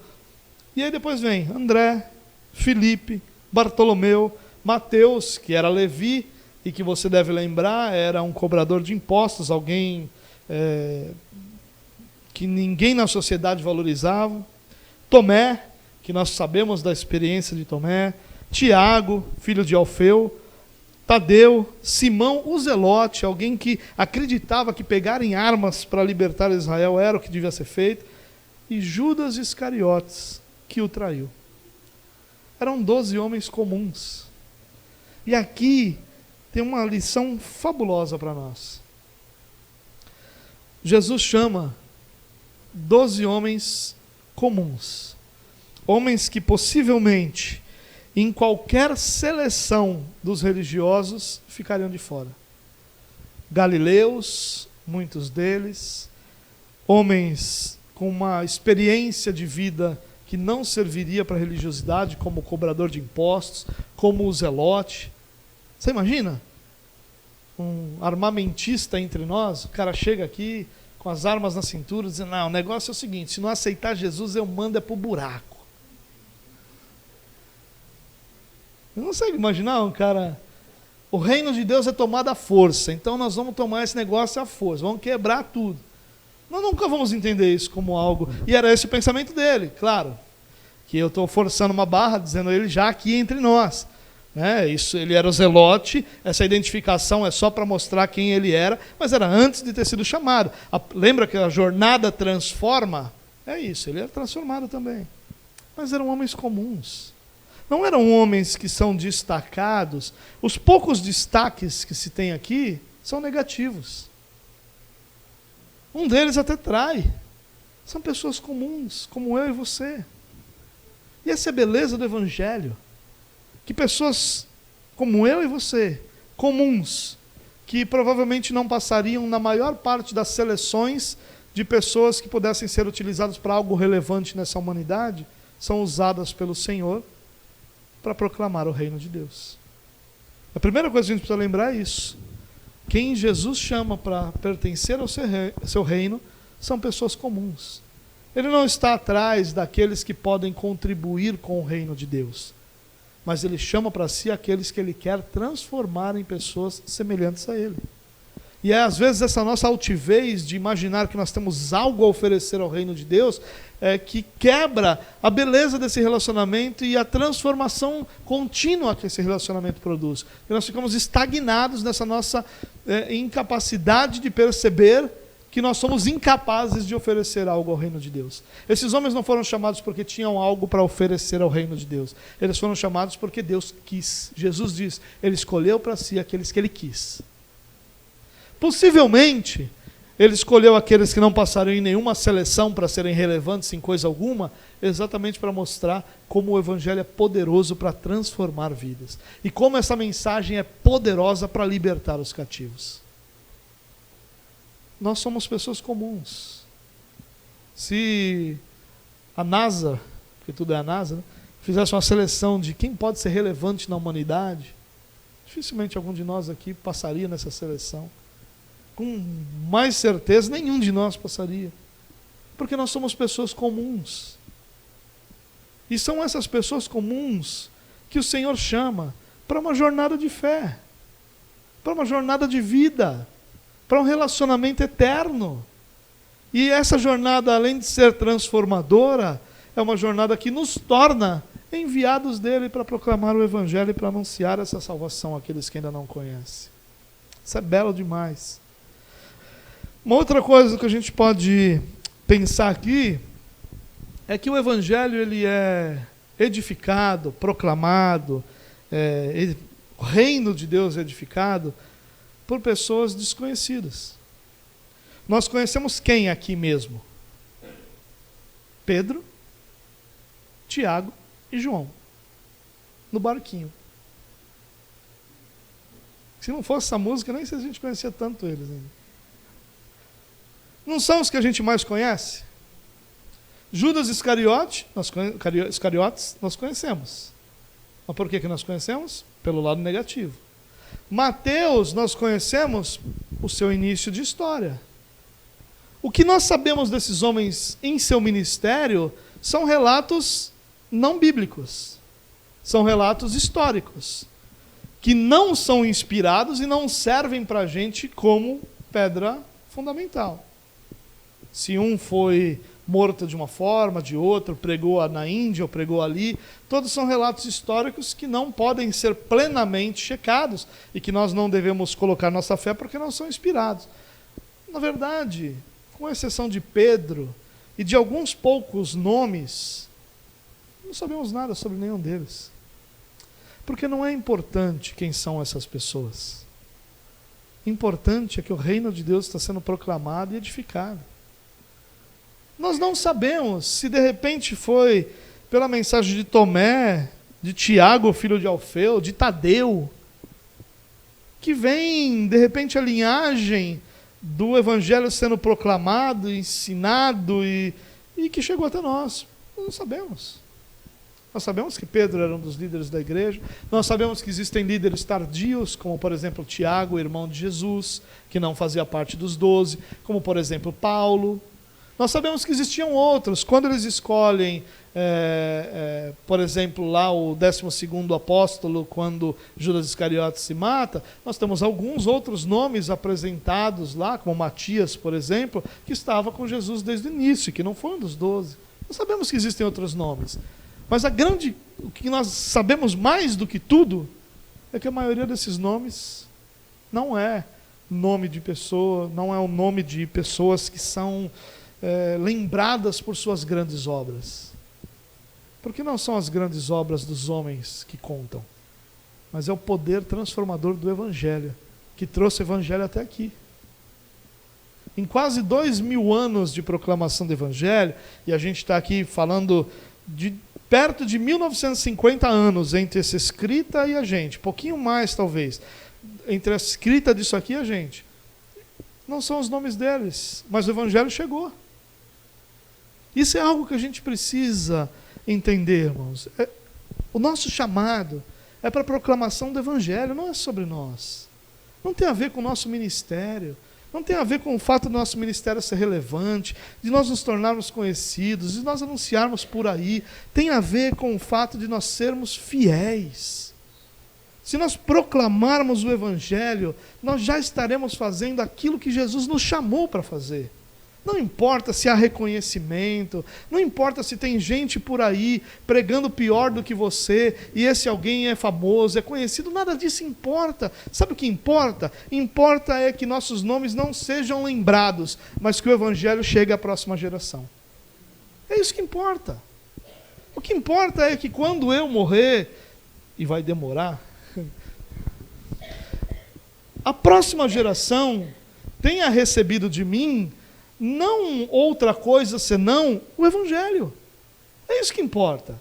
E aí depois vem André, Filipe, Bartolomeu, Mateus, que era Levi, e que você deve lembrar, era um cobrador de impostos, alguém que ninguém na sociedade valorizava. Tomé, que nós sabemos da experiência de Tomé. Tiago, filho de Alfeu. Tadeu, Simão, o Zelote, alguém que acreditava que pegar em armas para libertar Israel era o que devia ser feito. E Judas Iscariotes, que o traiu. Eram 12 homens comuns. E aqui tem uma lição fabulosa para nós. Jesus chama 12 homens comuns. Homens que possivelmente, em qualquer seleção dos religiosos, ficariam de fora. Galileus, muitos deles, homens com uma experiência de vida que não serviria para a religiosidade, como o cobrador de impostos, como o zelote. Você imagina? Um armamentista entre nós, o cara chega aqui com as armas na cintura, dizendo, não, o negócio é o seguinte, se não aceitar Jesus, eu mando para o buraco. Eu não consigo imaginar um cara, o reino de Deus é tomado à força, então nós vamos tomar esse negócio à força, vamos quebrar tudo. Nós nunca vamos entender isso como algo, e era esse o pensamento dele, claro, que eu estou forçando uma barra, dizendo ele já aqui entre nós. Isso, ele era o zelote, essa identificação é só para mostrar quem ele era, mas era antes de ter sido chamado. Lembra que a jornada transforma? É isso, ele era transformado também. Mas eram homens comuns. Não eram homens que são destacados. Os poucos destaques que se tem aqui são negativos. Um deles até trai. São pessoas comuns, como eu e você. E essa é a beleza do Evangelho. Que pessoas como eu e você, comuns, que provavelmente não passariam na maior parte das seleções de pessoas que pudessem ser utilizadas para algo relevante nessa humanidade, são usadas pelo Senhor para proclamar o reino de Deus. A primeira coisa que a gente precisa lembrar é isso. Quem Jesus chama para pertencer ao seu reino são pessoas comuns. Ele não está atrás daqueles que podem contribuir com o reino de Deus, mas ele chama para si aqueles que ele quer transformar em pessoas semelhantes a ele. E às vezes essa nossa altivez de imaginar que nós temos algo a oferecer ao reino de Deus que quebra a beleza desse relacionamento e a transformação contínua que esse relacionamento produz. E nós ficamos estagnados nessa nossa incapacidade de perceber que nós somos incapazes de oferecer algo ao reino de Deus. Esses homens não foram chamados porque tinham algo para oferecer ao reino de Deus. Eles foram chamados porque Deus quis. Jesus diz, ele escolheu para si aqueles que ele quis. Possivelmente, Ele escolheu aqueles que não passariam em nenhuma seleção para serem relevantes em coisa alguma, exatamente para mostrar como o Evangelho é poderoso para transformar vidas. E como essa mensagem é poderosa para libertar os cativos. Nós somos pessoas comuns. Se a NASA, porque tudo é a NASA, né, fizesse uma seleção de quem pode ser relevante na humanidade, dificilmente algum de nós aqui passaria nessa seleção. Com mais certeza, nenhum de nós passaria. Porque nós somos pessoas comuns. E são essas pessoas comuns que o Senhor chama para uma jornada de fé, para uma jornada de vida, para um relacionamento eterno. E essa jornada, além de ser transformadora, é uma jornada que nos torna enviados dele para proclamar o Evangelho e para anunciar essa salvação àqueles que ainda não conhecem. Isso é belo demais. Uma outra coisa que a gente pode pensar aqui é que o Evangelho ele é edificado, proclamado, o reino de Deus é edificado por pessoas desconhecidas. Nós conhecemos quem aqui mesmo? Pedro, Tiago e João, no barquinho. Se não fosse essa música, nem sei se a gente conhecia tanto eles ainda. Não são os que a gente mais conhece? Judas Iscariotes, nós conhecemos. Mas por que nós conhecemos? Pelo lado negativo. Mateus, nós conhecemos o seu início de história. O que nós sabemos desses homens em seu ministério são relatos não bíblicos. São relatos históricos, que não são inspirados e não servem para a gente como pedra fundamental. Se um foi morto de uma forma, de outra, pregou na Índia ou pregou ali, todos são relatos históricos que não podem ser plenamente checados e que nós não devemos colocar nossa fé porque não são inspirados. Na verdade, com exceção de Pedro e de alguns poucos nomes, não sabemos nada sobre nenhum deles. Porque não é importante quem são essas pessoas. Importante é que o reino de Deus está sendo proclamado e edificado. Nós não sabemos se de repente foi pela mensagem de Tomé, de Tiago, filho de Alfeu, de Tadeu, que vem de repente a linhagem do Evangelho sendo proclamado, ensinado e que chegou até nós. Nós não sabemos. Nós sabemos que Pedro era um dos líderes da igreja, nós sabemos que existem líderes tardios, como por exemplo Tiago, irmão de Jesus, que não fazia parte dos 12, como por exemplo Paulo. Nós sabemos que existiam outros. Quando eles escolhem, por exemplo, lá o 12º apóstolo, quando Judas Iscariotes se mata, nós temos alguns outros nomes apresentados lá, como Matias, por exemplo, que estava com Jesus desde o início, que não foi um dos 12. Nós sabemos que existem outros nomes. Mas o que nós sabemos mais do que tudo é que a maioria desses nomes não é nome de pessoa, não é o nome de pessoas que são lembradas por suas grandes obras. Porque não são as grandes obras dos homens que contam, mas é o poder transformador do Evangelho, que trouxe o Evangelho até aqui. Em quase 2000 anos de proclamação do Evangelho, e a gente está aqui falando de perto de 1950 anos entre essa escrita e a gente, pouquinho mais talvez, entre a escrita disso aqui e a gente. Não são os nomes deles, mas o Evangelho chegou. Isso é algo que a gente precisa entender, irmãos. O nosso chamado é para a proclamação do Evangelho, não é sobre nós. Não tem a ver com o nosso ministério, não tem a ver com o fato do nosso ministério ser relevante, de nós nos tornarmos conhecidos, de nós anunciarmos por aí. Tem a ver com o fato de nós sermos fiéis. Se nós proclamarmos o Evangelho, nós já estaremos fazendo aquilo que Jesus nos chamou para fazer. Não importa se há reconhecimento, não importa se tem gente por aí pregando pior do que você, e esse alguém é famoso, é conhecido, nada disso importa. Sabe o que importa? Importa é que nossos nomes não sejam lembrados, mas que o Evangelho chegue à próxima geração. É isso que importa. O que importa é que quando eu morrer, e vai demorar, a próxima geração tenha recebido de mim não outra coisa senão o Evangelho. É isso que importa.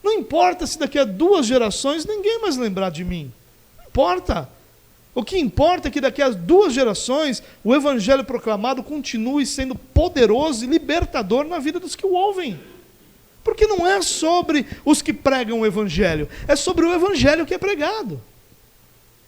Não importa se daqui a 2 gerações ninguém mais lembrar de mim. Não importa. O que importa é que daqui a 2 gerações o Evangelho proclamado continue sendo poderoso e libertador na vida dos que o ouvem. Porque não é sobre os que pregam o Evangelho, é sobre o Evangelho que é pregado.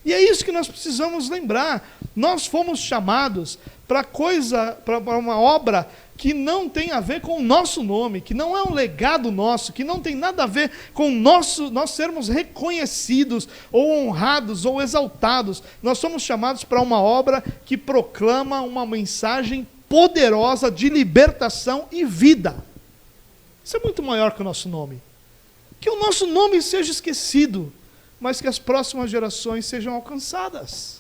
E é isso que nós precisamos lembrar. Nós fomos chamados para uma obra que não tem a ver com o nosso nome, que não é um legado nosso, que não tem nada a ver com nós sermos reconhecidos, ou honrados, ou exaltados. Nós somos chamados para uma obra que proclama uma mensagem poderosa de libertação e vida. Isso é muito maior que o nosso nome. Que o nosso nome seja esquecido, mas que as próximas gerações sejam alcançadas.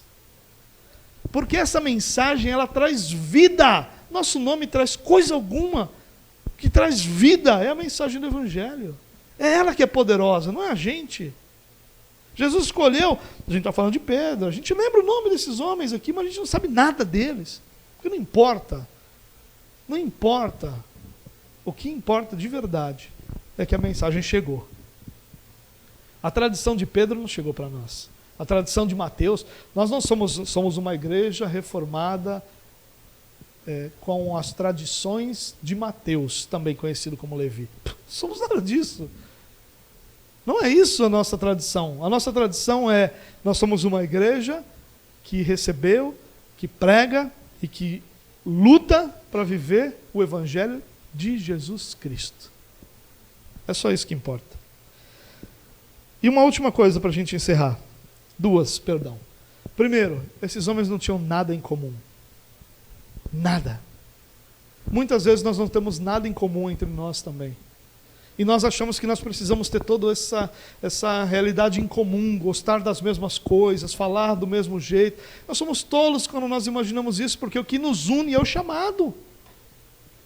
Porque essa mensagem, ela traz vida. Nosso nome traz coisa alguma que traz vida. É a mensagem do Evangelho. É ela que é poderosa, não é a gente. Jesus escolheu, a gente está falando de Pedro, a gente lembra o nome desses homens aqui, mas a gente não sabe nada deles. Porque não importa. Não importa. O que importa de verdade é que a mensagem chegou. A tradição de Pedro não chegou para nós. A tradição de Mateus, nós não somos uma igreja reformada com as tradições de Mateus, também conhecido como Levi. Somos nada disso. Não é isso a nossa tradição. A nossa tradição é, nós somos uma igreja que recebeu, que prega e que luta para viver o Evangelho de Jesus Cristo. É só isso que importa. E uma última coisa para a gente encerrar. 2, perdão. Primeiro, esses homens não tinham nada em comum. Nada. Muitas vezes nós não temos nada em comum entre nós também. E nós achamos que nós precisamos ter toda essa realidade em comum, gostar das mesmas coisas, falar do mesmo jeito. Nós somos tolos quando nós imaginamos isso, porque o que nos une é o chamado.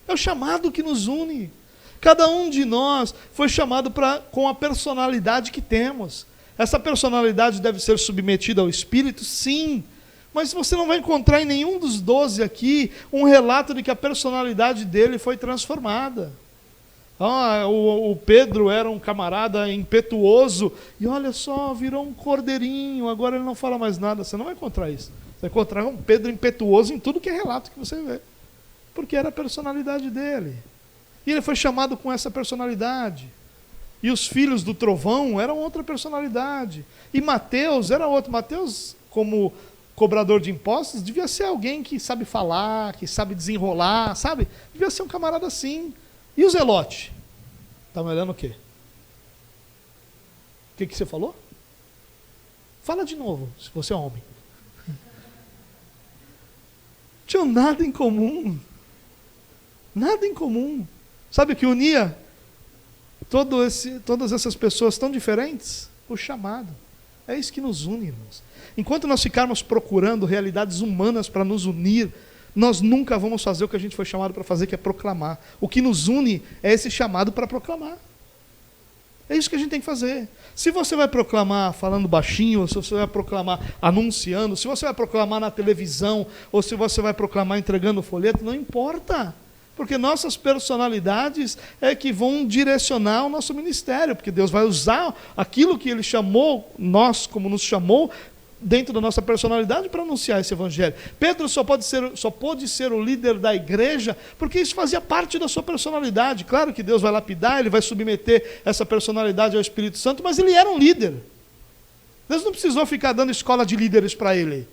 É o chamado que nos une. Cada um de nós foi chamado com a personalidade que temos. Essa personalidade deve ser submetida ao Espírito? Sim. Mas você não vai encontrar em nenhum dos 12 aqui um relato de que a personalidade dele foi transformada. O Pedro era um camarada impetuoso e olha só, virou um cordeirinho, agora ele não fala mais nada. Você não vai encontrar isso. Você vai encontrar um Pedro impetuoso em tudo que é relato que você vê. Porque era a personalidade dele. E ele foi chamado com essa personalidade. E os filhos do trovão eram outra personalidade. E Mateus era outro. Mateus, como cobrador de impostos, devia ser alguém que sabe falar, que sabe desenrolar, sabe? Devia ser um camarada assim. E o Zelote? Está me olhando o quê? O que você falou? Fala de novo, se você é homem. Tinham nada em comum. Nada em comum. Sabe o que unia todas essas pessoas tão diferentes? O chamado. É isso que nos une, irmãos. Enquanto nós ficarmos procurando realidades humanas para nos unir, nós nunca vamos fazer o que a gente foi chamado para fazer, que é proclamar. O que nos une é esse chamado para proclamar. É isso que a gente tem que fazer. Se você vai proclamar falando baixinho, ou se você vai proclamar anunciando, se você vai proclamar na televisão, ou se você vai proclamar entregando folheto, não importa. Porque nossas personalidades é que vão direcionar o nosso ministério, porque Deus vai usar aquilo que Ele chamou, nós como nos chamou, dentro da nossa personalidade para anunciar esse Evangelho. Pedro só pôde ser o líder da igreja porque isso fazia parte da sua personalidade. Claro que Deus vai lapidar, Ele vai submeter essa personalidade ao Espírito Santo, mas ele era um líder. Deus não precisou ficar dando escola de líderes para ele.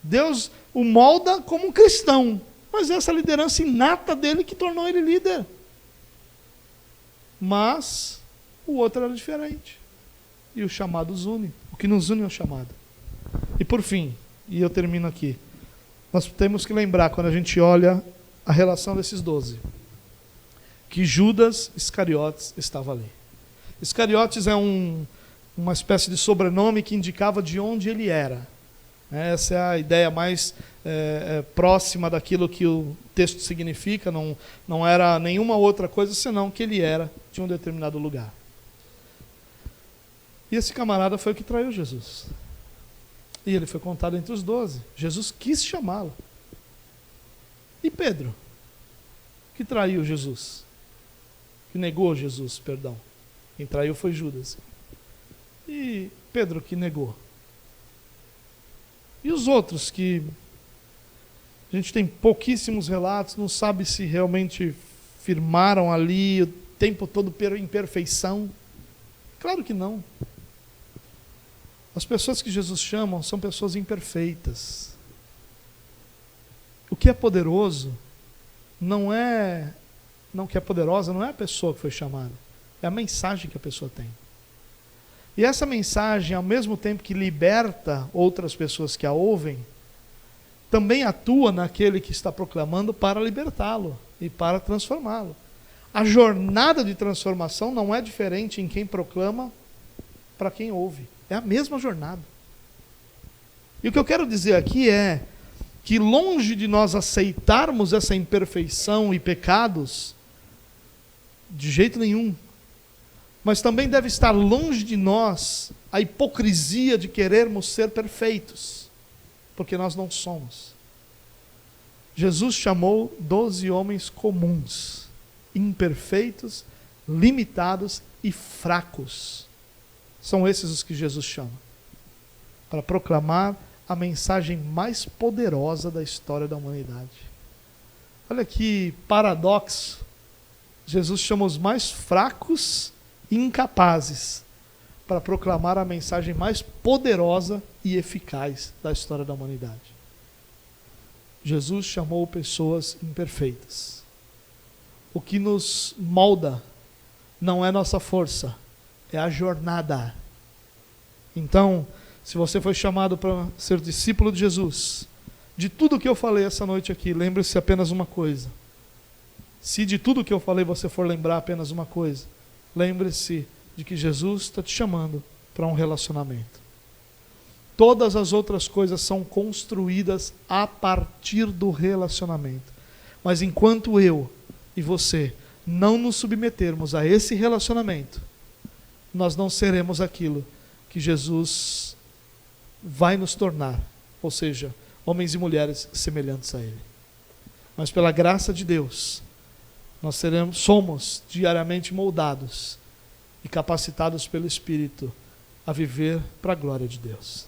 Deus o molda como um cristão, mas essa liderança inata dele que tornou ele líder. Mas o outro era diferente. E o chamado os une. O que nos une é o chamado. E por fim, e eu termino aqui, nós temos que lembrar, quando a gente olha a relação desses 12, que Judas Iscariotes estava ali. Iscariotes é uma espécie de sobrenome que indicava de onde ele era. Essa é a ideia mais próxima daquilo que o texto significa, não era nenhuma outra coisa senão que ele era de um determinado lugar. E esse camarada foi o que traiu Jesus. E ele foi contado entre os 12. Jesus quis chamá-lo. E Pedro, que traiu Jesus, que negou Jesus, perdão. Quem traiu foi Judas. E Pedro que negou. E os outros que a gente tem pouquíssimos relatos, não sabe se realmente firmaram ali o tempo todo em perfeição. Claro que não. As pessoas que Jesus chama são pessoas imperfeitas. O que é poderoso não que é poderosa não é a pessoa que foi chamada, é a mensagem que a pessoa tem. E essa mensagem, ao mesmo tempo que liberta outras pessoas que a ouvem, também atua naquele que está proclamando para libertá-lo e para transformá-lo. A jornada de transformação não é diferente em quem proclama para quem ouve. É a mesma jornada. E o que eu quero dizer aqui é que, longe de nós aceitarmos essa imperfeição e pecados, de jeito nenhum, mas também deve estar longe de nós a hipocrisia de querermos ser perfeitos, porque nós não somos. Jesus chamou 12 homens comuns, imperfeitos, limitados e fracos. São esses os que Jesus chama, para proclamar a mensagem mais poderosa da história da humanidade. Olha que paradoxo. Jesus chama os mais fracos e incapazes para proclamar a mensagem mais poderosa e eficaz da história da humanidade. Jesus chamou pessoas imperfeitas. O que nos molda não é nossa força, é a jornada. Então, se você foi chamado para ser discípulo de Jesus, de tudo que eu falei essa noite aqui, lembre-se apenas uma coisa. Se de tudo que eu falei você for lembrar apenas uma coisa, lembre-se de que Jesus está te chamando para um relacionamento. Todas as outras coisas são construídas a partir do relacionamento. Mas enquanto eu e você não nos submetermos a esse relacionamento, nós não seremos aquilo que Jesus vai nos tornar, ou seja, homens e mulheres semelhantes a Ele. Mas pela graça de Deus, nós somos diariamente moldados e capacitados pelo Espírito a viver para a glória de Deus.